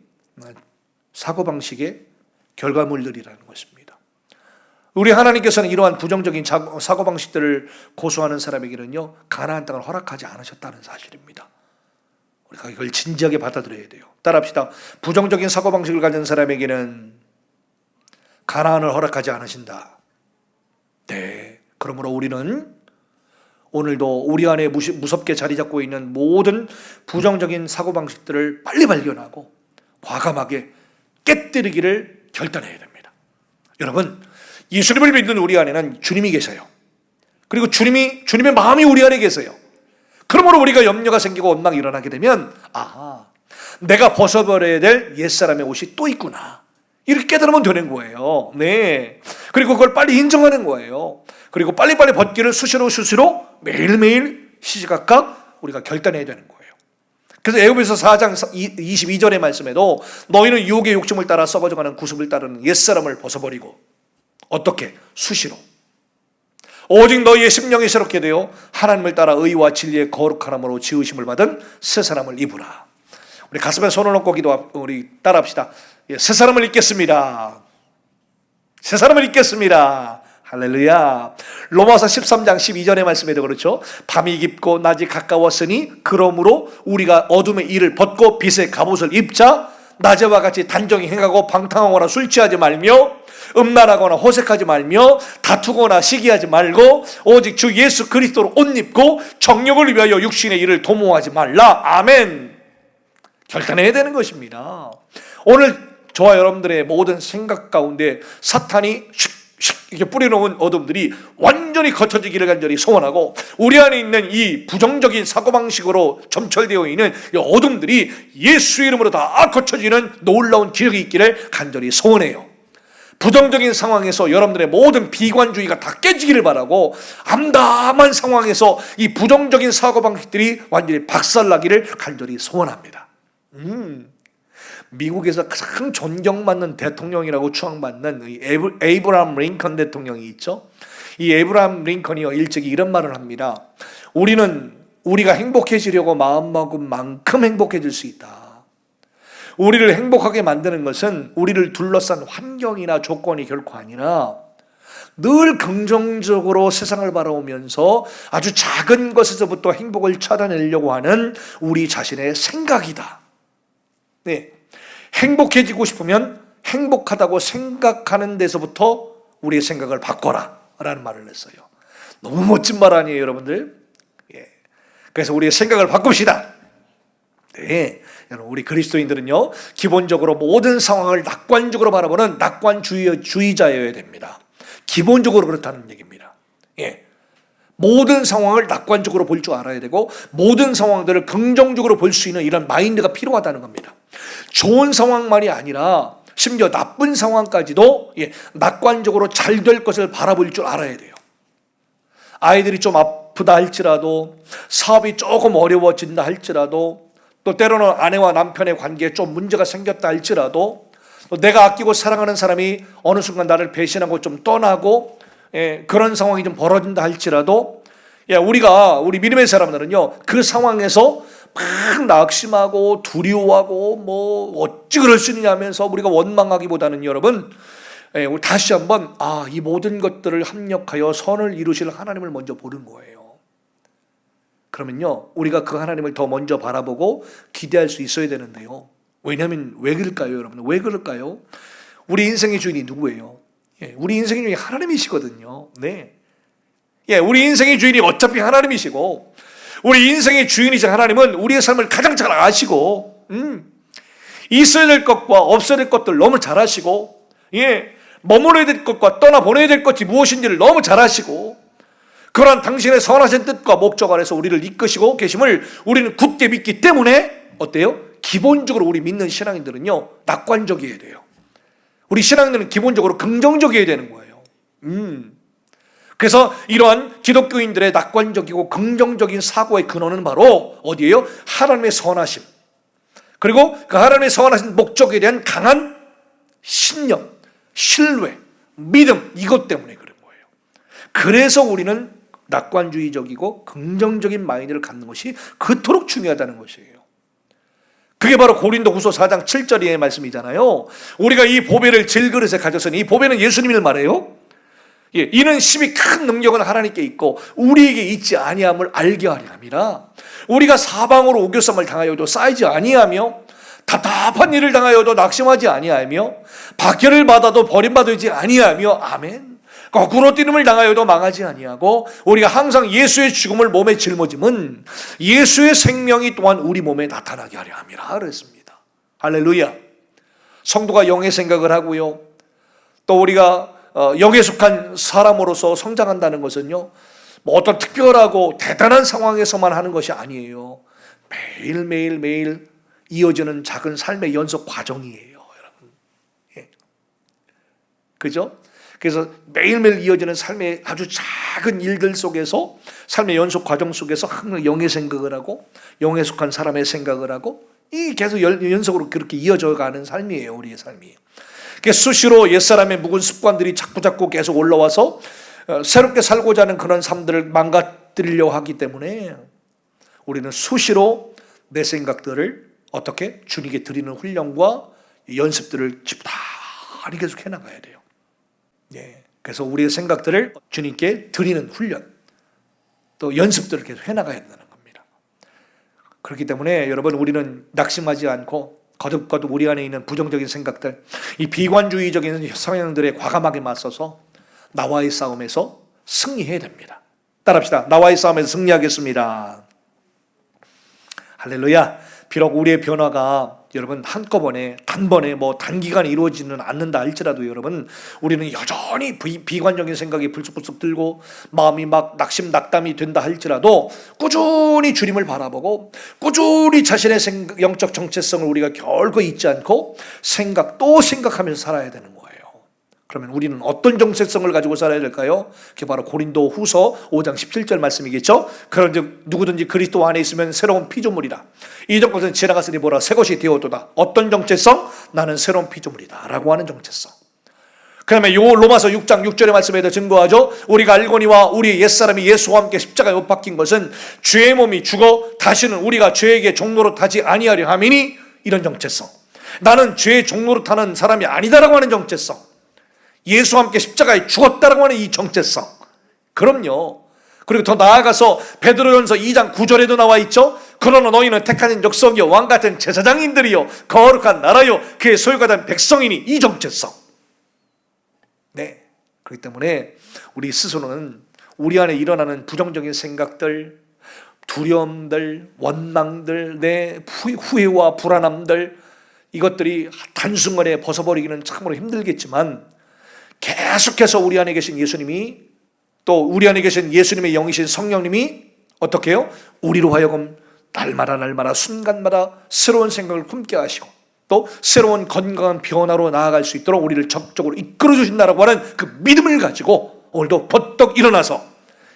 사고방식의 결과물들이라는 것입니다. 우리 하나님께서는 이러한 부정적인 사고방식들을 고수하는 사람에게는요, 가나안 땅을 허락하지 않으셨다는 사실입니다. 우리가 이걸 진지하게 받아들여야 돼요. 따라합시다. 부정적인 사고방식을 가진 사람에게는 가나안을 허락하지 않으신다. 그러므로 우리는 오늘도 우리 안에 무섭게 자리 잡고 있는 모든 부정적인 사고방식들을 빨리 발견하고 과감하게 깨뜨리기를 결단해야 됩니다. 여러분, 예수님을 믿는 우리 안에는 주님이 계세요. 그리고 주님의 마음이 우리 안에 계세요. 그러므로 우리가 염려가 생기고 원망이 일어나게 되면, 내가 벗어버려야 될 옛사람의 옷이 또 있구나, 이렇게 깨달으면 되는 거예요. 그리고 그걸 빨리 인정하는 거예요. 그리고 빨리빨리 벗기를 수시로 매일매일 시시각각 우리가 결단해야 되는 거예요. 그래서 애굽에서 4장 22절의 말씀에도 너희는 유혹의 욕심을 따라 썩어져가는 구습을 따르는 옛사람을 벗어버리고, 어떻게? 수시로. 오직 너희의 심령이 새롭게 되어 하나님을 따라 의와 진리의 거룩함으로 지으심을 받은 새 사람을 입으라. 우리 가슴에 손을 얹고 우리 따라합시다. 새 사람을 입겠습니다. 새 사람을 입겠습니다. 할렐루야. 로마서 13장 12절의 말씀에도 그렇죠. 밤이 깊고 낮이 가까웠으니 그러므로 우리가 어둠의 일을 벗고 빛의 갑옷을 입자. 낮에와 같이 단정히 행하고 방탕하거나 술 취하지 말며 음란하거나 호색하지 말며 다투거나 시기하지 말고 오직 주 예수 그리스도로 옷 입고 정욕을 위하여 육신의 일을 도모하지 말라. 아멘. 결단해야 되는 것입니다. 오늘 저와 여러분들의 모든 생각 가운데 사탄이 이렇게 뿌려놓은 어둠들이 완전히 거쳐지기를 간절히 소원하고, 우리 안에 있는 이 부정적인 사고방식으로 점철되어 있는 이 어둠들이 예수 이름으로 다 거쳐지는 놀라운 기력이 있기를 간절히 소원해요. 부정적인 상황에서 여러분들의 모든 비관주의가 다 깨지기를 바라고, 암담한 상황에서 이 부정적인 사고방식들이 완전히 박살나기를 간절히 소원합니다. 미국에서 가장 존경받는 대통령이라고 추앙받는 에이브라함 링컨 대통령이 있죠. 이 에이브라함 링컨이요, 일찍이 이런 말을 합니다. 우리가 행복해지려고 마음먹은 만큼 행복해질 수 있다. 우리를 행복하게 만드는 것은 우리를 둘러싼 환경이나 조건이 결코 아니라 늘 긍정적으로 세상을 바라보면서 아주 작은 것에서부터 행복을 찾아내려고 하는 우리 자신의 생각이다. 네. 행복해지고 싶으면 행복하다고 생각하는 데서부터 우리의 생각을 바꿔라 라는 말을 했어요. 너무 멋진 말 아니에요, 여러분들? 예. 그래서 우리의 생각을 바꿉시다. 네. 여러분, 우리 그리스도인들은요, 기본적으로 모든 상황을 낙관적으로 바라보는 낙관주의자여야 됩니다. 기본적으로 그렇다는 얘기입니다. 예. 모든 상황을 낙관적으로 볼 줄 알아야 되고, 모든 상황들을 긍정적으로 볼 수 있는 이런 마인드가 필요하다는 겁니다. 좋은 상황만이 아니라 심지어 나쁜 상황까지도 낙관적으로 잘 될 것을 바라볼 줄 알아야 돼요. 아이들이 좀 아프다 할지라도, 사업이 조금 어려워진다 할지라도, 또 때로는 아내와 남편의 관계에 좀 문제가 생겼다 할지라도, 또 내가 아끼고 사랑하는 사람이 어느 순간 나를 배신하고 좀 떠나고 그런 상황이 좀 벌어진다 할지라도, 우리 믿음의 사람들은요, 그 상황에서 막 낙심하고 두려워하고 뭐 어찌 그럴 수 있느냐 하면서 우리가 원망하기보다는, 여러분, 우리 다시 한번 이 모든 것들을 합력하여 선을 이루실 하나님을 먼저 보는 거예요. 그러면요, 우리가 그 하나님을 더 먼저 바라보고 기대할 수 있어야 되는데요. 왜냐하면 왜 그럴까요, 여러분? 왜 그럴까요? 우리 인생의 주인이 누구예요? 우리 인생의 주인이 하나님이시거든요. 네. 우리 인생의 주인이 어차피 하나님이시고, 우리 인생의 주인이신 하나님은 우리의 삶을 가장 잘 아시고, 있어야 될 것과 없어야 될 것들 너무 잘 아시고, 머물러야 될 것과 떠나보내야 될 것이 무엇인지를 너무 잘 아시고, 그러한 당신의 선하신 뜻과 목적 안에서 우리를 이끄시고 계심을 우리는 굳게 믿기 때문에, 어때요? 기본적으로 우리 믿는 신앙인들은요, 낙관적이어야 돼요. 우리 신앙인들은 기본적으로 긍정적이어야 되는 거예요. 그래서 이러한 기독교인들의 낙관적이고 긍정적인 사고의 근원은 바로 어디예요? 하나님의 선하심, 그리고 그 하나님의 선하신 목적에 대한 강한 신념, 신뢰, 믿음, 이것 때문에 그런 거예요. 그래서 우리는 낙관주의적이고 긍정적인 마인드를 갖는 것이 그토록 중요하다는 것이에요. 그게 바로 고린도후서 4장 7절의 말씀이잖아요. 우리가 이 보배를 질그릇에 가졌으니, 이 보배는 예수님을 말해요. 이는 심히 큰 능력은 하나님께 있고 우리에게 있지 아니함을 알게 하려 함이라. 우리가 사방으로 우겨쌈을 당하여도 쌓이지 아니하며, 답답한 일을 당하여도 낙심하지 아니하며, 박해를 받아도 버림받지 아니하며, 아멘, 거꾸로 뛰름을 당하여도 망하지 아니하고, 우리가 항상 예수의 죽음을 몸에 짊어짐은 예수의 생명이 또한 우리 몸에 나타나게 하려 함이라 그랬습니다. 할렐루야. 성도가 영의 생각을 하고요, 또 우리가 영에 속한 사람으로서 성장한다는 것은요, 뭐 어떤 특별하고 대단한 상황에서만 하는 것이 아니에요. 매일 이어지는 작은 삶의 연속 과정이에요, 여러분. 그죠? 그래서 매일매일 이어지는 삶의 아주 작은 일들 속에서, 삶의 연속 과정 속에서 항상 영의 생각을 하고, 영에 속한 사람의 생각을 하고, 이 계속 연속으로 그렇게 이어져 가는 삶이에요, 우리의 삶이. 수시로 옛사람의 묵은 습관들이 자꾸 계속 올라와서 새롭게 살고자 하는 그런 삶들을 망가뜨리려고 하기 때문에, 우리는 수시로 내 생각들을 어떻게 주님께 드리는 훈련과 연습들을 집단히 계속 해나가야 돼요. 그래서 우리의 생각들을 주님께 드리는 훈련, 또 연습들을 계속 해나가야 된다는 겁니다. 그렇기 때문에 여러분, 우리는 낙심하지 않고 거듭거듭 우리 안에 있는 부정적인 생각들, 이 비관주의적인 성향들에 과감하게 맞서서 나와의 싸움에서 승리해야 됩니다. 따라합시다. 나와의 싸움에서 승리하겠습니다. 할렐루야. 비록 우리의 변화가 여러분 한꺼번에 단번에 단기간에 이루어지는 않는다 할지라도 여러분, 우리는 여전히 비관적인 생각이 불쑥불쑥 들고 마음이 막 낙심낙담이 된다 할지라도 꾸준히 주님을 바라보고 꾸준히 자신의 영적 정체성을 우리가 결코 잊지 않고 또 생각하면서 살아야 되는 거예요. 그러면 우리는 어떤 정체성을 가지고 살아야 될까요? 그게 바로 고린도 후서 5장 17절 말씀이겠죠. 그런즉 누구든지 그리스도 안에 있으면 새로운 피조물이라. 이전 것은 지나갔으니 보라 새 것이 되었도다. 어떤 정체성? 나는 새로운 피조물이다 라고 하는 정체성. 그 다음에 요 로마서 6장 6절의 말씀에도 증거하죠. 우리가 알거니와 우리 옛사람이 예수와 함께 십자가에 못 박힌 것은 죄의 몸이 죽어 다시는 우리가 죄에게 종노릇하지 아니하려 함이니, 이런 정체성. 나는 죄의 종노릇하는 사람이 아니다라고 하는 정체성. 예수와 함께 십자가에 죽었다라고 하는 이 정체성. 그럼요. 그리고 더 나아가서 베드로전서 2장 9절에도 나와 있죠. 그러나 너희는 택한 족속이요 왕같은 제사장인들이요 거룩한 나라요 그의 소유가 된 백성이니, 이 정체성. 네. 그렇기 때문에 우리 스스로는 우리 안에 일어나는 부정적인 생각들, 두려움들, 원망들, 내 후회와 불안함들, 이것들이 단순간에 벗어버리기는 참으로 힘들겠지만 계속해서 우리 안에 계신 예수님이, 또 우리 안에 계신 예수님의 영이신 성령님이 어떻게 해요? 우리로 하여금 날마다 순간마다 새로운 생각을 품게 하시고 또 새로운 건강한 변화로 나아갈 수 있도록 우리를 적극적으로 이끌어 주신다라고 하는 그 믿음을 가지고 오늘도 버떡 일어나서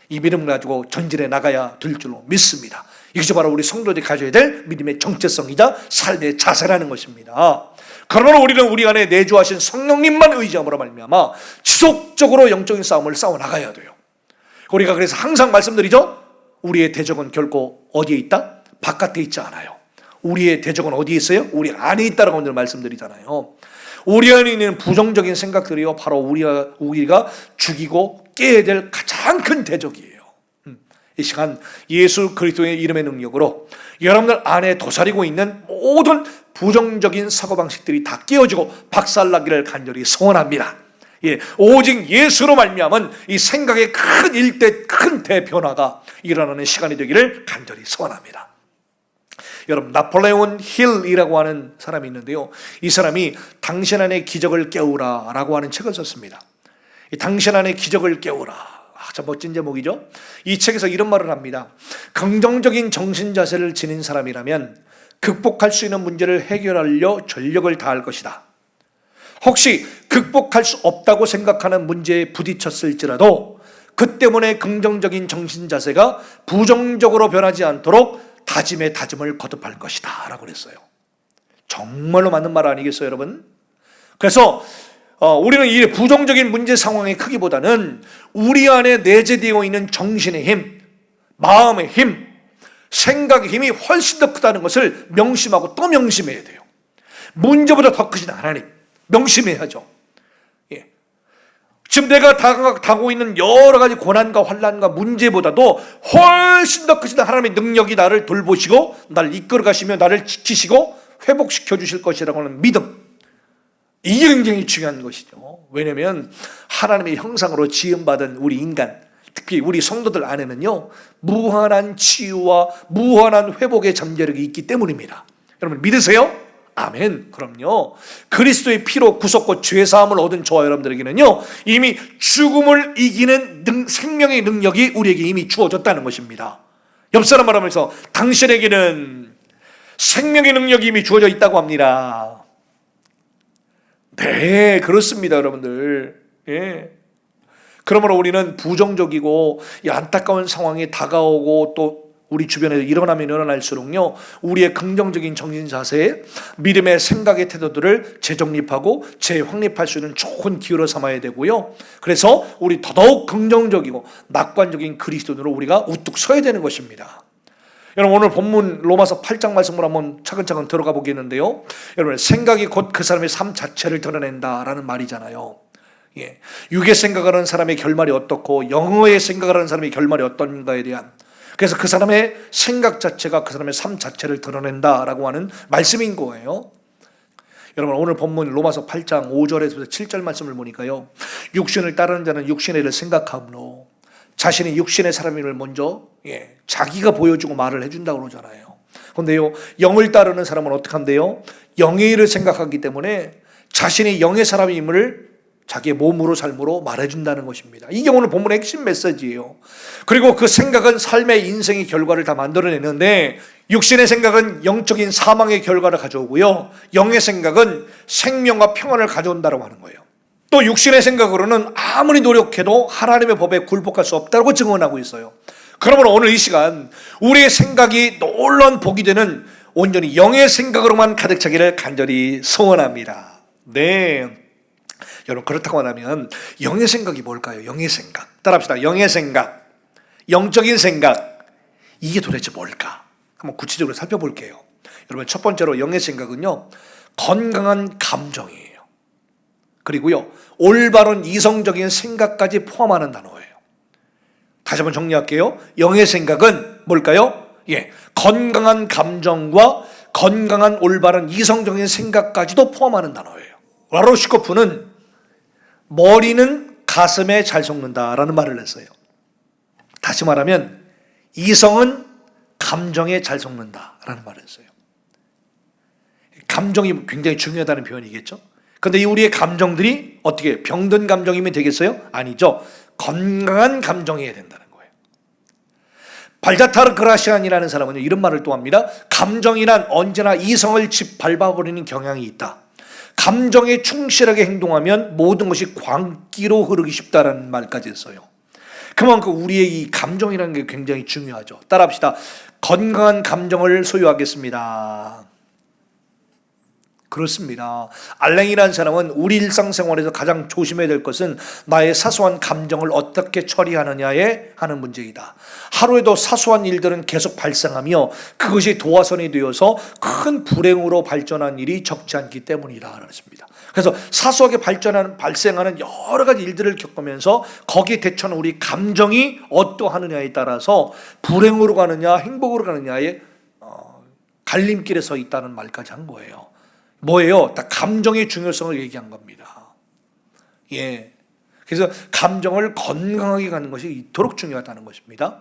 이 믿음을 가지고 전진해 나가야 될 줄로 믿습니다. 이것이 바로 우리 성도들이 가져야 될 믿음의 정체성이자 삶의 자세라는 것입니다. 그러므로 우리는 우리 안에 내주하신 성령님만 의지함으로 말미암아 지속적으로 영적인 싸움을 싸워 나가야 돼요. 우리가 그래서 항상 말씀드리죠. 우리의 대적은 결코 어디에 있다? 바깥에 있지 않아요. 우리의 대적은 어디에 있어요? 우리 안에 있다라고 오늘 말씀드리잖아요. 우리 안에 있는 부정적인 생각들이요 바로 우리가 죽이고 깨야 될 가장 큰 대적이에요. 이 시간 예수 그리스도의 이름의 능력으로 여러분들 안에 도사리고 있는 모든 부정적인 사고방식들이 다 깨어지고 박살나기를 간절히 소원합니다. 예, 오직 예수로 말미암은 이 생각의 큰 대변화가 일어나는 시간이 되기를 간절히 소원합니다. 여러분, 나폴레온 힐이라고 하는 사람이 있는데요, 이 사람이 당신 안의 기적을 깨우라 라고 하는 책을 썼습니다. 이 당신 안의 기적을 깨우라, 참 멋진 제목이죠. 이 책에서 이런 말을 합니다. 긍정적인 정신 자세를 지닌 사람이라면 극복할 수 있는 문제를 해결하려 전력을 다할 것이다. 혹시 극복할 수 없다고 생각하는 문제에 부딪혔을지라도 그 때문에 긍정적인 정신 자세가 부정적으로 변하지 않도록 다짐에 다짐을 거듭할 것이다 라고 그랬어요. 정말로 맞는 말 아니겠어요, 여러분? 그래서 우리는 이 부정적인 문제 상황의 크기보다는 우리 안에 내재되어 있는 정신의 힘, 마음의 힘, 생각의 힘이 훨씬 더 크다는 것을 명심하고 또 명심해야 돼요. 문제보다 더 크신 하나님 명심해야죠. 예. 지금 내가 당하고 있는 여러 가지 고난과 환난과 문제보다도 훨씬 더 크신 하나님의 능력이 나를 돌보시고 나를 이끌어 가시며 나를 지키시고 회복시켜 주실 것이라고 하는 믿음, 이게 굉장히 중요한 것이죠. 왜냐하면 하나님의 형상으로 지음받은 우리 인간, 특히 우리 성도들 안에는요 무한한 치유와 무한한 회복의 잠재력이 있기 때문입니다. 여러분 믿으세요? 아멘. 그럼요. 그리스도의 피로 구속과 죄사함을 얻은 저와 여러분들에게는요 이미 죽음을 이기는 생명의 능력이 우리에게 이미 주어졌다는 것입니다. 옆 사람 말하면서 당신에게는 생명의 능력이 이미 주어져 있다고 합니다. 네, 그렇습니다, 여러분들. 예. 그러므로 우리는 부정적이고 이 안타까운 상황이 다가오고 또 우리 주변에 일어나면 일어날수록요 우리의 긍정적인 정신 자세에 믿음의 생각의 태도들을 재정립하고 재확립할 수 있는 좋은 기회로 삼아야 되고요. 그래서 우리 더더욱 긍정적이고 낙관적인 그리스도인으로 우리가 우뚝 서야 되는 것입니다. 여러분 오늘 본문 로마서 8장 말씀을 한번 차근차근 들어가 보겠는데요, 여러분 생각이 곧 그 사람의 삶 자체를 드러낸다라는 말이잖아요. 육의 생각하는 사람의 결말이 어떻고 영의 생각하는 사람의 결말이 어떤가에 대한, 그래서 그 사람의 생각 자체가 그 사람의 삶 자체를 드러낸다라고 하는 말씀인 거예요. 여러분, 오늘 본문 로마서 8장 5절에서 7절 말씀을 보니까요, 육신을 따르는 자는 육신의 일을 생각하므로 자신이 육신의 사람임을 먼저 자기가 보여주고 말을 해준다고 그러잖아요. 그런데요, 영을 따르는 사람은 어떻게 한대요? 영의 일을 생각하기 때문에 자신이 영의 사람임을 자기의 몸으로 삶으로 말해준다는 것입니다. 이게 오늘 본문의 핵심 메시지예요. 그리고 그 생각은 삶의 인생의 결과를 다 만들어내는데, 육신의 생각은 영적인 사망의 결과를 가져오고요, 영의 생각은 생명과 평안을 가져온다고 하는 거예요. 또 육신의 생각으로는 아무리 노력해도 하나님의 법에 굴복할 수 없다고 증언하고 있어요. 그러므로 오늘 이 시간 우리의 생각이 놀라운 복이 되는 온전히 영의 생각으로만 가득 차기를 간절히 소원합니다. 네, 여러분, 그렇다고 하면 영의 생각이 뭘까요? 영의 생각, 따라합시다. 영의 생각, 영적인 생각, 이게 도대체 뭘까? 한번 구체적으로 살펴볼게요. 여러분, 첫 번째로 영의 생각은요, 건강한 감정이에요. 그리고요, 올바른 이성적인 생각까지 포함하는 단어예요. 다시 한번 정리할게요. 영의 생각은 뭘까요? 건강한 감정과 건강한 올바른 이성적인 생각까지도 포함하는 단어예요. 라로시코프는 머리는 가슴에 잘 속는다라는 말을 했어요. 다시 말하면 이성은 감정에 잘 속는다라는 말을 했어요. 감정이 굉장히 중요하다는 표현이겠죠. 그런데 우리의 감정들이 어떻게 병든 감정이면 되겠어요? 아니죠. 건강한 감정이어야 된다는 거예요. 발자타르 그라시안이라는 사람은 이런 말을 또 합니다. 감정이란 언제나 이성을 짓밟아버리는 경향이 있다. 감정에 충실하게 행동하면 모든 것이 광기로 흐르기 쉽다라는 말까지 했어요. 그만큼 우리의 이 감정이라는 게 굉장히 중요하죠. 따라합시다. 건강한 감정을 소유하겠습니다. 그렇습니다. 알랭이라는 사람은 우리 일상생활에서 가장 조심해야 될 것은 나의 사소한 감정을 어떻게 처리하느냐에 하는 문제이다. 하루에도 사소한 일들은 계속 발생하며 그것이 도화선이 되어서 큰 불행으로 발전한 일이 적지 않기 때문이다 그랬습니다. 그래서 사소하게 발생하는 여러 가지 일들을 겪으면서 거기에 대처하는 우리 감정이 어떠하느냐에 따라서 불행으로 가느냐 행복으로 가느냐에 갈림길에 서 있다는 말까지 한 거예요. 뭐예요? 다 감정의 중요성을 얘기한 겁니다. 그래서 감정을 건강하게 가는 것이 이토록 중요하다는 것입니다.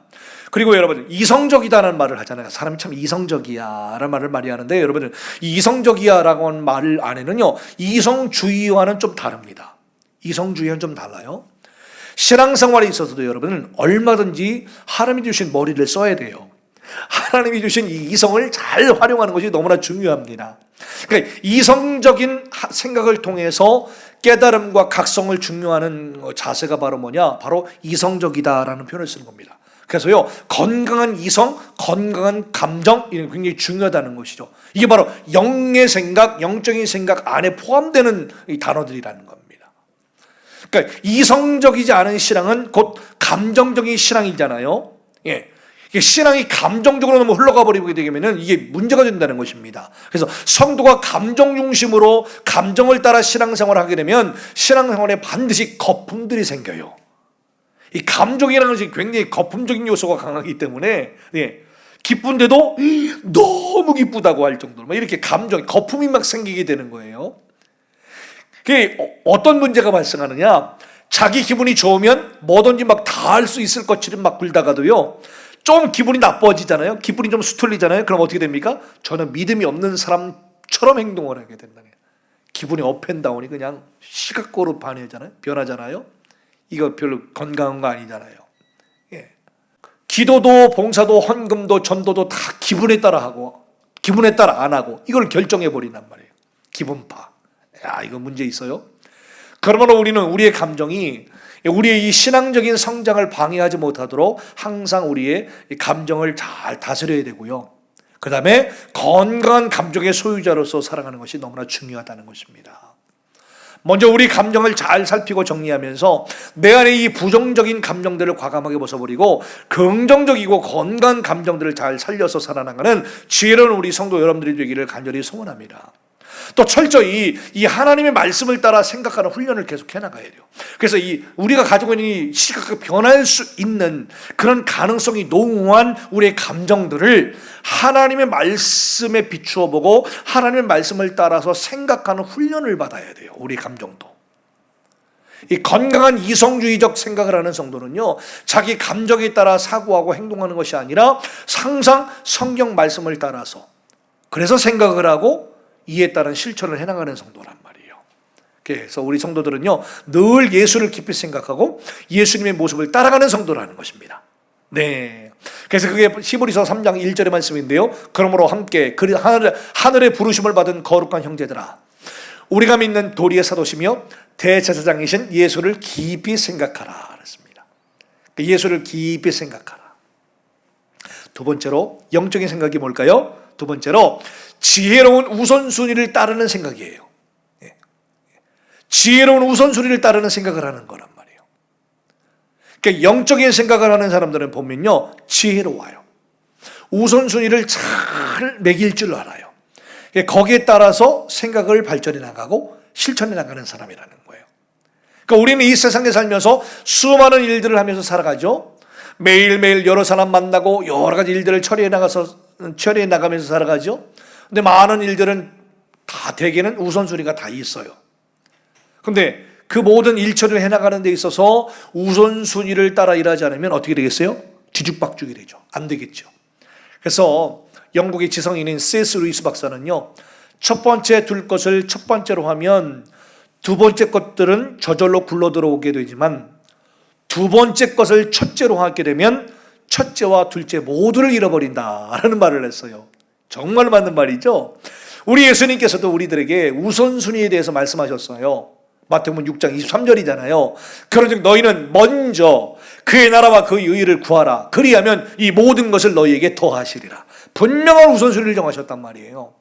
그리고 여러분, 이성적이다라는 말을 하잖아요. 사람이 참 이성적이야 라는 말을 많이 하는데, 여러분들 이성적이야 라고 하는 말 안에는요, 이성주의와는 좀 다릅니다. 이성주의와는 좀 달라요. 신앙생활에 있어서도 여러분은 얼마든지 하나님이 주신 머리를 써야 돼요. 하나님이 주신 이 이성을 잘 활용하는 것이 너무나 중요합니다. 그러니까 이성적인 생각을 통해서 깨달음과 각성을 중요하는 자세가 바로 뭐냐? 바로 이성적이다라는 표현을 쓰는 겁니다. 그래서요, 건강한 이성, 건강한 감정, 이런 게 굉장히 중요하다는 것이죠. 이게 바로 영의 생각, 영적인 생각 안에 포함되는 이 단어들이라는 겁니다. 그러니까 이성적이지 않은 신앙은 곧 감정적인 신앙이잖아요. 신앙이 감정적으로 너무 흘러가 버리게 되면 이게 문제가 된다는 것입니다. 그래서 성도가 감정 중심으로 감정을 따라 신앙생활을 하게 되면 신앙생활에 반드시 거품들이 생겨요. 이 감정이라는 것이 굉장히 거품적인 요소가 강하기 때문에 기쁜데도 너무 기쁘다고 할 정도로 이렇게 거품이 막 생기게 되는 거예요. 그게 어떤 문제가 발생하느냐? 자기 기분이 좋으면 뭐든지 막 다 할 수 있을 것처럼 막 굴다가도요, 좀 기분이 나빠지잖아요. 기분이 좀 수틀리잖아요. 그럼 어떻게 됩니까? 저는 믿음이 없는 사람처럼 행동을 하게 된다는 거예요. 기분이 업앤다운이 그냥 시각고로 변하잖아요. 이거 별로 건강한 거 아니잖아요. 기도도 봉사도 헌금도 전도도 다 기분에 따라 하고 기분에 따라 안 하고 이걸 결정해 버린단 말이에요. 기분파. 이거 문제 있어요. 그러므로 우리는 우리의 감정이 우리의 이 신앙적인 성장을 방해하지 못하도록 항상 우리의 감정을 잘 다스려야 되고요. 그 다음에 건강한 감정의 소유자로서 살아가는 것이 너무나 중요하다는 것입니다. 먼저 우리 감정을 잘 살피고 정리하면서 내 안에 이 부정적인 감정들을 과감하게 벗어버리고 긍정적이고 건강한 감정들을 잘 살려서 살아나가는 지혜로운 우리 성도 여러분들이 되기를 간절히 소원합니다. 또 철저히 이 하나님의 말씀을 따라 생각하는 훈련을 계속 해나가야 돼요. 그래서 이 우리가 가지고 있는 이 시각이 변할 수 있는 그런 가능성이 농후한 우리의 감정들을 하나님의 말씀에 비추어 보고 하나님의 말씀을 따라서 생각하는 훈련을 받아야 돼요. 우리 감정도. 이 건강한 이성주의적 생각을 하는 성도는요, 자기 감정에 따라 사고하고 행동하는 것이 아니라 항상 성경 말씀을 따라서, 그래서 생각을 하고 이에 따른 실천을 해나가는 성도란 말이에요. 그래서 우리 성도들은요, 늘 예수를 깊이 생각하고 예수님의 모습을 따라가는 성도라는 것입니다. 네. 그래서 그게 히브리서 3장 1절의 말씀인데요. 그러므로 함께 하늘의 부르심을 받은 거룩한 형제들아, 우리가 믿는 도리의 사도시며 대제사장이신 예수를 깊이 생각하라 그랬습니다. 예수를 깊이 생각하라. 두 번째로 영적인 생각이 뭘까요? 두 번째로 지혜로운 우선순위를 따르는 생각이에요. 지혜로운 우선순위를 따르는 생각을 하는 거란 말이에요. 그러니까 영적인 생각을 하는 사람들은 보면요, 지혜로워요. 우선순위를 잘 매길 줄 알아요. 거기에 따라서 생각을 발전해 나가고 실천해 나가는 사람이라는 거예요. 그러니까 우리는 이 세상에 살면서 수많은 일들을 하면서 살아가죠. 매일매일 여러 사람 만나고 여러 가지 일들을 처리해 나가면서 살아가죠. 근데 많은 일들은 다 대개는 우선순위가 다 있어요. 근데 그 모든 일 처리를 해나가는 데 있어서 우선순위를 따라 일하지 않으면 어떻게 되겠어요? 뒤죽박죽이 되죠. 안 되겠죠. 그래서 영국의 지성인인 C.S. 루이스 박사는요, 첫 번째 둘 것을 첫 번째로 하면 두 번째 것들은 저절로 굴러 들어오게 되지만 두 번째 것을 첫째로 하게 되면 첫째와 둘째 모두를 잃어버린다라는 말을 했어요. 정말 맞는 말이죠. 우리 예수님께서도 우리들에게 우선순위에 대해서 말씀하셨어요. 마태복음 6장 23절이잖아요. 그런즉 너희는 먼저 그의 나라와 그의 의를 구하라. 그리하면 이 모든 것을 너희에게 더하시리라. 분명한 우선순위를 정하셨단 말이에요.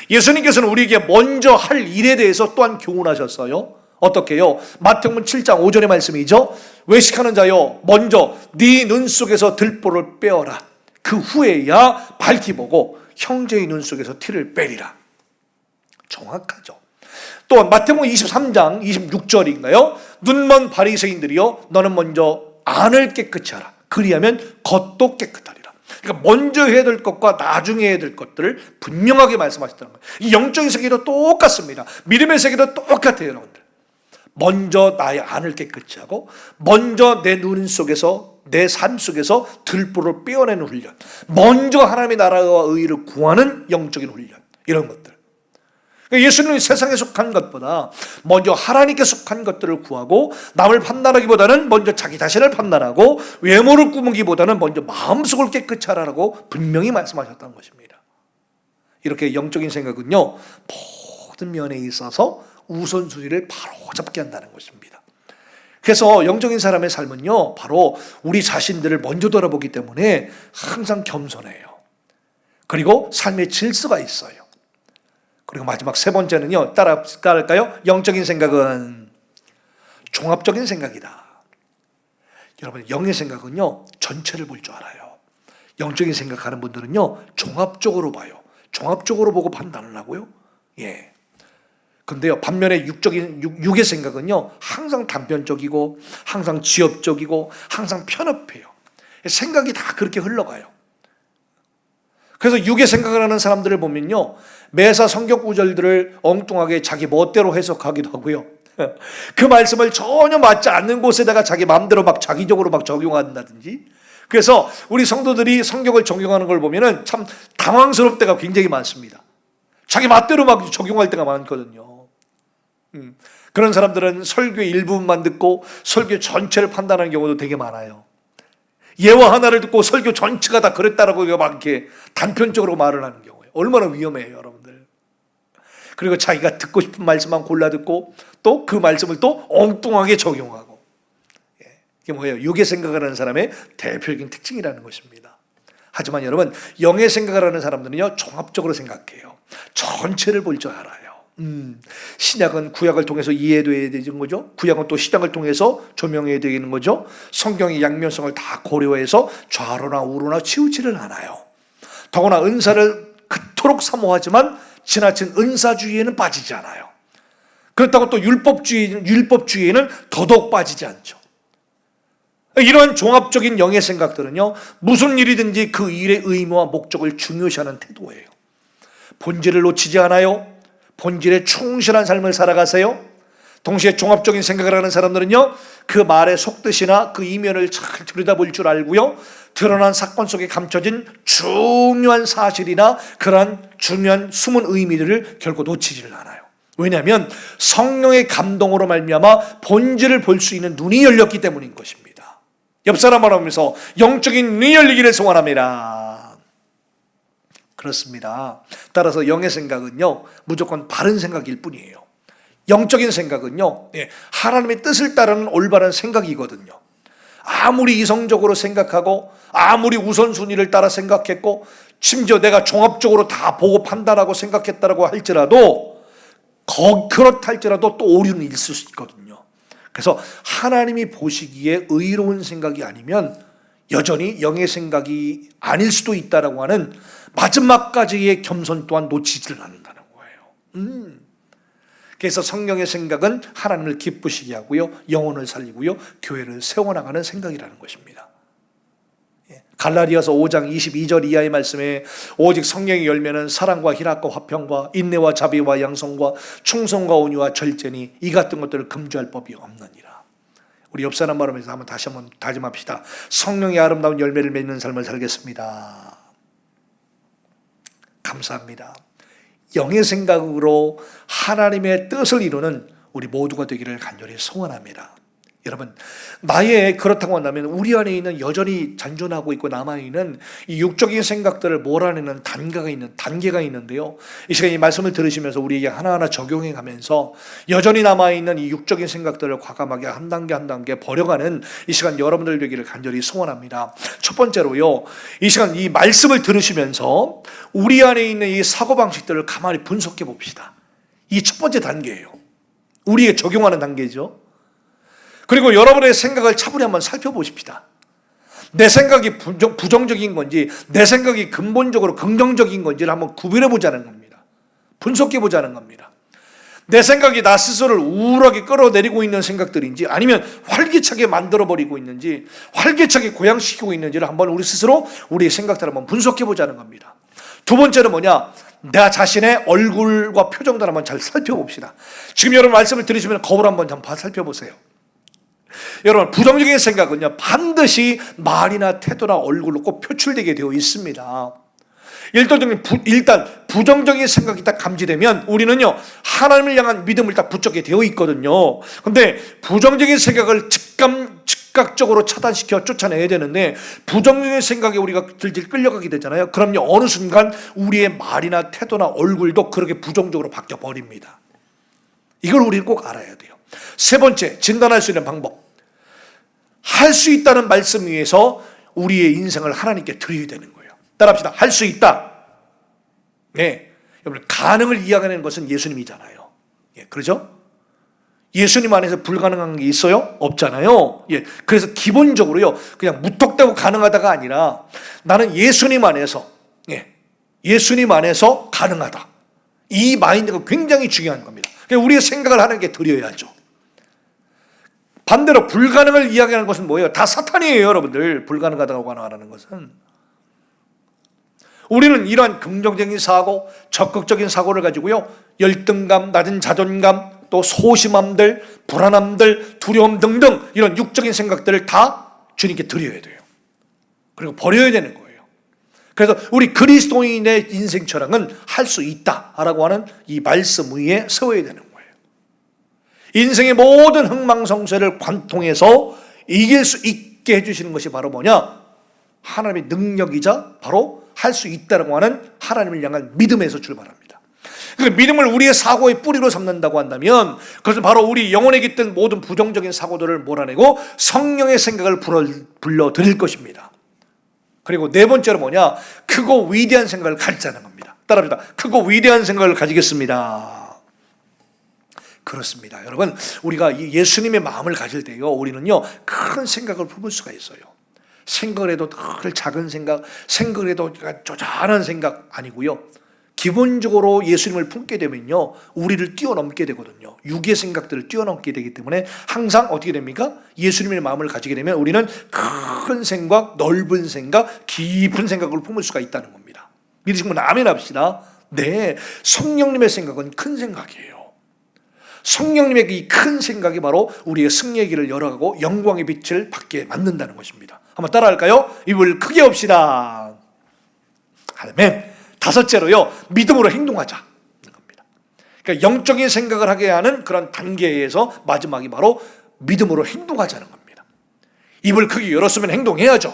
예수님께서는 우리에게 먼저 할 일에 대해서 또한 교훈하셨어요. 어떻게 해요? 마태복음 7장 5절의 말씀이죠. 외식하는 자여, 먼저 네 눈 속에서 들보를 빼어라. 그 후에야 밝히 보고 형제의 눈 속에서 티를 빼리라. 정확하죠. 또 마태복음 23장 26절인가요? 눈먼 바리새인들이여, 너는 먼저 안을 깨끗이 하라. 그리하면 겉도 깨끗하리라. 그러니까 먼저 해야 될 것과 나중에 해야 될 것들을 분명하게 말씀하셨다는 거예요. 이 영적인 세계도 똑같습니다. 믿음의 세계도 똑같아요, 여러분들. 먼저 나의 안을 깨끗이 하고, 먼저 내 눈 속에서, 내 삶 속에서 들보를 빼어내는 훈련, 먼저 하나님의 나라와 의를 구하는 영적인 훈련, 이런 것들. 예수님은 세상에 속한 것보다 먼저 하나님께 속한 것들을 구하고, 남을 판단하기보다는 먼저 자기 자신을 판단하고, 외모를 꾸미기보다는 먼저 마음속을 깨끗이 하라고 분명히 말씀하셨다는 것입니다. 이렇게 영적인 생각은요, 모든 면에 있어서 우선순위를 바로 잡게 한다는 것입니다. 그래서 영적인 사람의 삶은요, 바로 우리 자신들을 먼저 돌아보기 때문에 항상 겸손해요. 그리고 삶의 질서가 있어요. 그리고 마지막 세 번째는요, 따라할까요? 영적인 생각은 종합적인 생각이다. 여러분, 영의 생각은요, 전체를 볼 줄 알아요. 영적인 생각하는 분들은요, 종합적으로 봐요. 종합적으로 보고 판단을 하고요. 예. 근데요, 반면에 육의 생각은요, 항상 단편적이고, 항상 지엽적이고, 항상 편협해요. 생각이 다 그렇게 흘러가요. 그래서 육의 생각을 하는 사람들을 보면요, 매사 성경 구절들을 엉뚱하게 자기 멋대로 해석하기도 하고요. 그 말씀을 전혀 맞지 않는 곳에다가 자기 마음대로 막 자기적으로 막 적용한다든지. 그래서 우리 성도들이 성경을 적용하는 걸 보면은 참 당황스러울 때가 굉장히 많습니다. 자기 맛대로 막 적용할 때가 많거든요. 그런 사람들은 설교의 일부분만 듣고 설교 전체를 판단하는 경우도 되게 많아요. 예화 하나를 듣고 설교 전체가 다 그랬다라고 막 이렇게 단편적으로 말을 하는 경우에 얼마나 위험해요, 여러분들. 그리고 자기가 듣고 싶은 말씀만 골라 듣고 또 그 말씀을 또 엉뚱하게 적용하고. 이게 뭐예요? 육의 생각을 하는 사람의 대표적인 특징이라는 것입니다. 하지만 여러분, 영의 생각을 하는 사람들은요, 종합적으로 생각해요. 전체를 볼 줄 알아요. 신약은 구약을 통해서 이해돼야 되는 거죠. 구약은 또 신약을 통해서 조명해야 되는 거죠. 성경의 양면성을 다 고려해서 좌로나 우로나 치우지를 않아요. 더구나 은사를 그토록 사모하지만 지나친 은사주의에는 빠지지 않아요. 그렇다고 또 율법주의에는 더더욱 빠지지 않죠. 이런 종합적인 영의 생각들은요, 무슨 일이든지 그 일의 의무와 목적을 중요시하는 태도예요. 본질을 놓치지 않아요. 본질에 충실한 삶을 살아가세요. 동시에 종합적인 생각을 하는 사람들은요, 그 말의 속뜻이나 그 이면을 잘 들여다볼 줄 알고요, 드러난 사건 속에 감춰진 중요한 사실이나 그러한 중요한 숨은 의미들을 결코 놓치지를 않아요. 왜냐하면 성령의 감동으로 말미암아 본질을 볼 수 있는 눈이 열렸기 때문인 것입니다. 옆 사람 말하면서 영적인 눈이 열리기를 소원합니다. 그렇습니다. 따라서 영의 생각은요, 무조건 바른 생각일 뿐이에요. 영적인 생각은요, 하나님의 뜻을 따르는 올바른 생각이거든요. 아무리 이성적으로 생각하고 아무리 우선순위를 따라 생각했고 심지어 내가 종합적으로 다 보고 판단하고 생각했다라고 할지라도 그렇다 할지라도 또 오류는 있을 수 있거든요. 그래서 하나님이 보시기에 의로운 생각이 아니면 여전히 영의 생각이 아닐 수도 있다라고 하는 마지막까지의 겸손 또한 놓치지를 않는다는 거예요. 그래서 성령의 생각은 하나님을 기쁘시게 하고요, 영혼을 살리고요, 교회를 세워나가는 생각이라는 것입니다. 갈라디아서 5장 22절 이하의 말씀에 오직 성령의 열매는 사랑과 희락과 화평과 인내와 자비와 양성과 충성과 온유와 절제니 이 같은 것들을 금주할 법이 없느니라. 우리 옆 사람 말하면서 다시 한번 다짐합시다. 성령의 아름다운 열매를 맺는 삶을 살겠습니다. 감사합니다. 영의 생각으로 하나님의 뜻을 이루는 우리 모두가 되기를 간절히 소원합니다. 여러분, 나의 그렇다고 한다면 우리 안에 있는 여전히 잔존하고 있고 남아있는 이 육적인 생각들을 몰아내는 단계가 있는데요, 이 시간 이 말씀을 들으시면서 우리에게 하나하나 적용해 가면서 여전히 남아있는 이 육적인 생각들을 과감하게 한 단계 한 단계 버려가는 이 시간 여러분들 되기를 간절히 소원합니다. 첫 번째로요, 이 시간 이 말씀을 들으시면서 우리 안에 있는 이 사고방식들을 가만히 분석해 봅시다. 이 첫 번째 단계예요. 우리에게 적용하는 단계죠. 그리고 여러분의 생각을 차분히 한번 살펴보십시다. 내 생각이 부정적인 건지 내 생각이 근본적으로 긍정적인 건지를 한번 구별해 보자는 겁니다. 분석해 보자는 겁니다. 내 생각이 나 스스로를 우울하게 끌어내리고 있는 생각들인지 아니면 활기차게 만들어버리고 있는지 활기차게 고양시키고 있는지를 한번 우리 스스로 우리의 생각들을 한번 분석해 보자는 겁니다. 두 번째는 뭐냐? 내 자신의 얼굴과 표정들 한번 잘 살펴봅시다. 지금 여러분 말씀을 들으시면 거울 한번 살펴보세요. 여러분, 부정적인 생각은요, 반드시 말이나 태도나 얼굴로 꼭 표출되게 되어 있습니다. 일단 부정적인 생각이 딱 감지되면 우리는요, 하나님을 향한 믿음을 딱 붙잡게 되어 있거든요. 근데 부정적인 생각을 즉각적으로 차단시켜 쫓아내야 되는데 부정적인 생각에 우리가 들들 끌려가게 되잖아요. 그럼요, 어느 순간 우리의 말이나 태도나 얼굴도 그렇게 부정적으로 바뀌어 버립니다. 이걸 우리는 꼭 알아야 돼요. 세 번째, 진단할 수 있는 방법. 할 수 있다는 말씀 위에서 우리의 인생을 하나님께 드려야 되는 거예요. 따라합시다. 할 수 있다. 네, 여러분, 가능을 이야기하는 것은 예수님이잖아요. 그렇죠? 예수님 안에서 불가능한 게 있어요? 없잖아요. 그래서 기본적으로요, 그냥 무턱대고 가능하다가 아니라 나는 예수님 안에서 가능하다. 이 마인드가 굉장히 중요한 겁니다. 그러니까 우리의 생각을 하나님께 드려야죠. 반대로 불가능을 이야기하는 것은 뭐예요? 다 사탄이에요, 여러분들. 불가능하다고 가능하다는 것은. 우리는 이러한 긍정적인 사고, 적극적인 사고를 가지고요, 열등감, 낮은 자존감, 또 소심함들, 불안함들, 두려움 등등 이런 육적인 생각들을 다 주님께 드려야 돼요. 그리고 버려야 되는 거예요. 그래서 우리 그리스도인의 인생 철학은 할 수 있다라고 하는 이 말씀 위에 세워야 되는 거예요. 인생의 모든 흥망성쇠를 관통해서 이길 수 있게 해주시는 것이 바로 뭐냐? 하나님의 능력이자 바로 할 수 있다고 하는 하나님을 향한 믿음에서 출발합니다. 그 믿음을 우리의 사고의 뿌리로 삼는다고 한다면 그것은 바로 우리 영혼에 깃든 모든 부정적인 사고들을 몰아내고 성령의 생각을 불러들일 것입니다. 그리고 네 번째로 뭐냐? 크고 위대한 생각을 가지자는 겁니다. 따라합니다. 크고 위대한 생각을 가지겠습니다. 그렇습니다. 여러분, 우리가 예수님의 마음을 가질 때요, 우리는요, 큰 생각을 품을 수가 있어요. 생각을 해도 늘 작은 생각, 생각을 해도 쪼잔한 생각 아니고요, 기본적으로 예수님을 품게 되면요, 우리를 뛰어넘게 되거든요. 육의 생각들을 뛰어넘게 되기 때문에 항상 어떻게 됩니까? 예수님의 마음을 가지게 되면 우리는 큰 생각, 넓은 생각, 깊은 생각을 품을 수가 있다는 겁니다. 믿으시면 아멘 합시다. 네, 성령님의 생각은 큰 생각이에요. 성령님의 이 큰 생각이 바로 우리의 승리의 길을 열어가고 영광의 빛을 받게 만든다는 것입니다. 한번 따라할까요? 입을 크게 합시다. 아멘. 다섯째로요, 믿음으로 행동하자. 그러니까 영적인 생각을 하게 하는 그런 단계에서 마지막이 바로 믿음으로 행동하자는 겁니다. 입을 크게 열었으면 행동해야죠.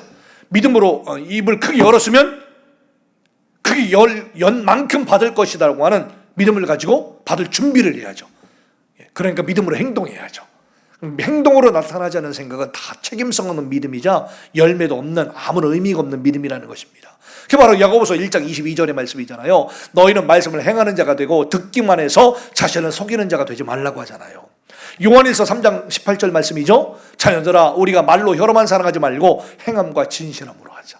믿음으로 입을 크게 열었으면 크게 연 만큼 받을 것이라고 하는 믿음을 가지고 받을 준비를 해야죠. 그러니까 믿음으로 행동해야죠. 행동으로 나타나지 않는 생각은 다 책임성 없는 믿음이자 열매도 없는 아무런 의미가 없는 믿음이라는 것입니다. 그게 바로 야고보서 1장 22절의 말씀이잖아요. 너희는 말씀을 행하는 자가 되고 듣기만 해서 자신을 속이는 자가 되지 말라고 하잖아요. 요한일서 3장 18절 말씀이죠. 자녀들아, 우리가 말로 혀로만 사랑하지 말고 행함과 진실함으로 하자.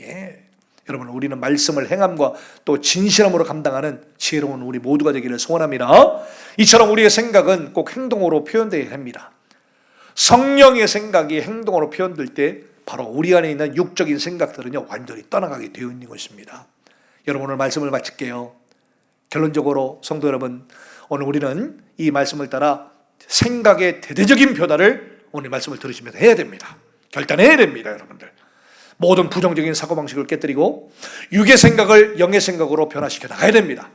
예, 여러분, 우리는 말씀을 행함과 또 진실함으로 감당하는 지혜로운 우리 모두가 되기를 소원합니다. 이처럼 우리의 생각은 꼭 행동으로 표현되어야 합니다. 성령의 생각이 행동으로 표현될 때 바로 우리 안에 있는 육적인 생각들은요, 완전히 떠나가게 되어 있는 것입니다. 여러분, 오늘 말씀을 마칠게요. 결론적으로 성도 여러분, 오늘 우리는 이 말씀을 따라 생각의 대대적인 변화를 오늘 말씀을 들으시면서 해야 됩니다. 결단해야 됩니다. 여러분들, 모든 부정적인 사고방식을 깨뜨리고 육의 생각을 영의 생각으로 변화시켜 나가야 됩니다.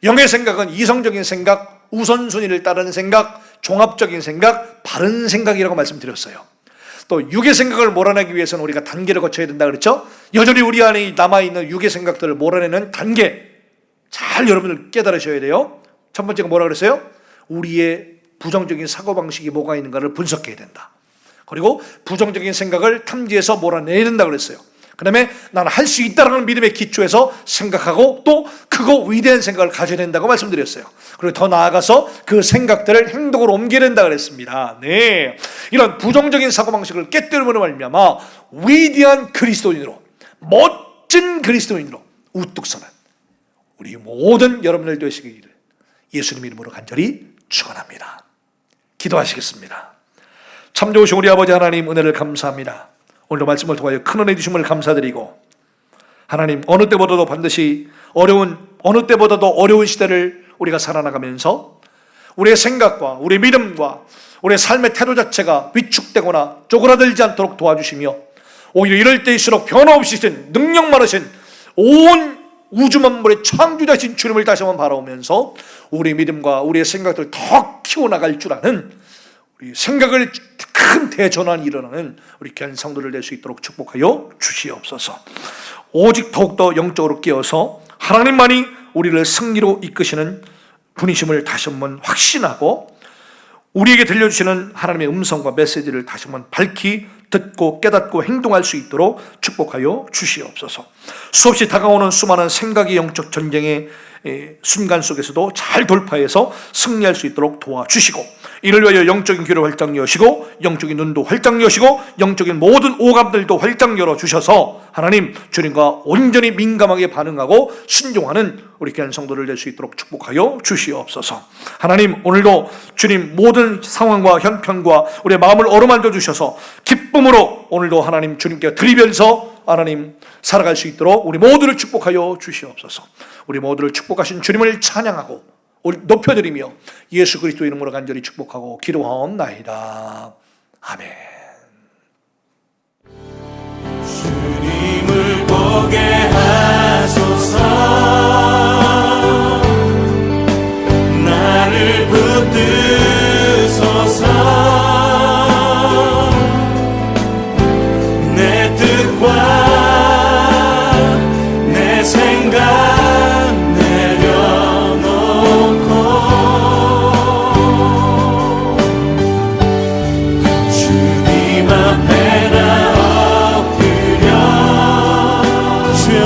영의 생각은 이성적인 생각, 우선순위를 따르는 생각, 종합적인 생각, 바른 생각이라고 말씀드렸어요. 또 육의 생각을 몰아내기 위해서는 우리가 단계를 거쳐야 된다 그랬죠. 여전히 우리 안에 남아있는 육의 생각들을 몰아내는 단계, 잘 여러분들 깨달으셔야 돼요. 첫 번째가 뭐라 그랬어요? 우리의 부정적인 사고방식이 뭐가 있는가를 분석해야 된다. 그리고 부정적인 생각을 탐지해서 몰아내야 된다 그랬어요. 그 다음에 나는 할 수 있다는 믿음의 기초에서 생각하고 또 크고 위대한 생각을 가져야 된다고 말씀드렸어요. 그리고 더 나아가서 그 생각들을 행동으로 옮겨야 된다 그랬습니다. 네, 이런 부정적인 사고방식을 깨뜨림으로 말미암아 위대한 그리스도인으로, 멋진 그리스도인으로 우뚝 서는 우리 모든 여러분들 되시기를 예수님 이름으로 간절히 축원합니다. 기도하시겠습니다. 참 좋으신 우리 아버지 하나님, 은혜를 감사합니다. 오늘도 말씀을 통하여 큰 은혜 주심을 감사드리고, 하나님, 어느 때보다도 어려운 시대를 우리가 살아나가면서 우리의 생각과 우리의 믿음과 우리의 삶의 태도 자체가 위축되거나 쪼그라들지 않도록 도와주시며, 오히려 이럴 때일수록 변화없으신 능력 많으신 온 우주 만물의 창조자신 주님을 다시 한번 바라보면서 우리의 믿음과 우리의 생각들을 더 키워나갈 줄 아는, 우리 생각을 큰 대전환이 일어나는 우리 귀한 성도를 낼 수 있도록 축복하여 주시옵소서. 오직 더욱더 영적으로 깨어서 하나님만이 우리를 승리로 이끄시는 분이심을 다시 한번 확신하고, 우리에게 들려주시는 하나님의 음성과 메시지를 다시 한번 밝히 듣고 깨닫고 행동할 수 있도록 축복하여 주시옵소서. 수없이 다가오는 수많은 생각의 영적 전쟁의 순간 속에서도 잘 돌파해서 승리할 수 있도록 도와주시고, 이를 위하여 영적인 귀를 활짝 여시고 영적인 눈도 활짝 여시고 영적인 모든 오감들도 활짝 열어주셔서 하나님, 주님과 온전히 민감하게 반응하고 순종하는 우리 귀한 성도를 낼 수 있도록 축복하여 주시옵소서. 하나님, 오늘도 주님 모든 상황과 형편과 우리의 마음을 어루만져 주셔서 기쁨으로 오늘도 하나님 주님께 드리면서 하나님 살아갈 수 있도록 우리 모두를 축복하여 주시옵소서. 우리 모두를 축복하신 주님을 찬양하고 높여드리며 예수 그리스도 이름으로 간절히 축복하고 기도하옵나이다. 아멘. 주님을 보게 하소서. 나를 붙드소서. 내 뜻과 내 생각 주님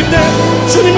때 주님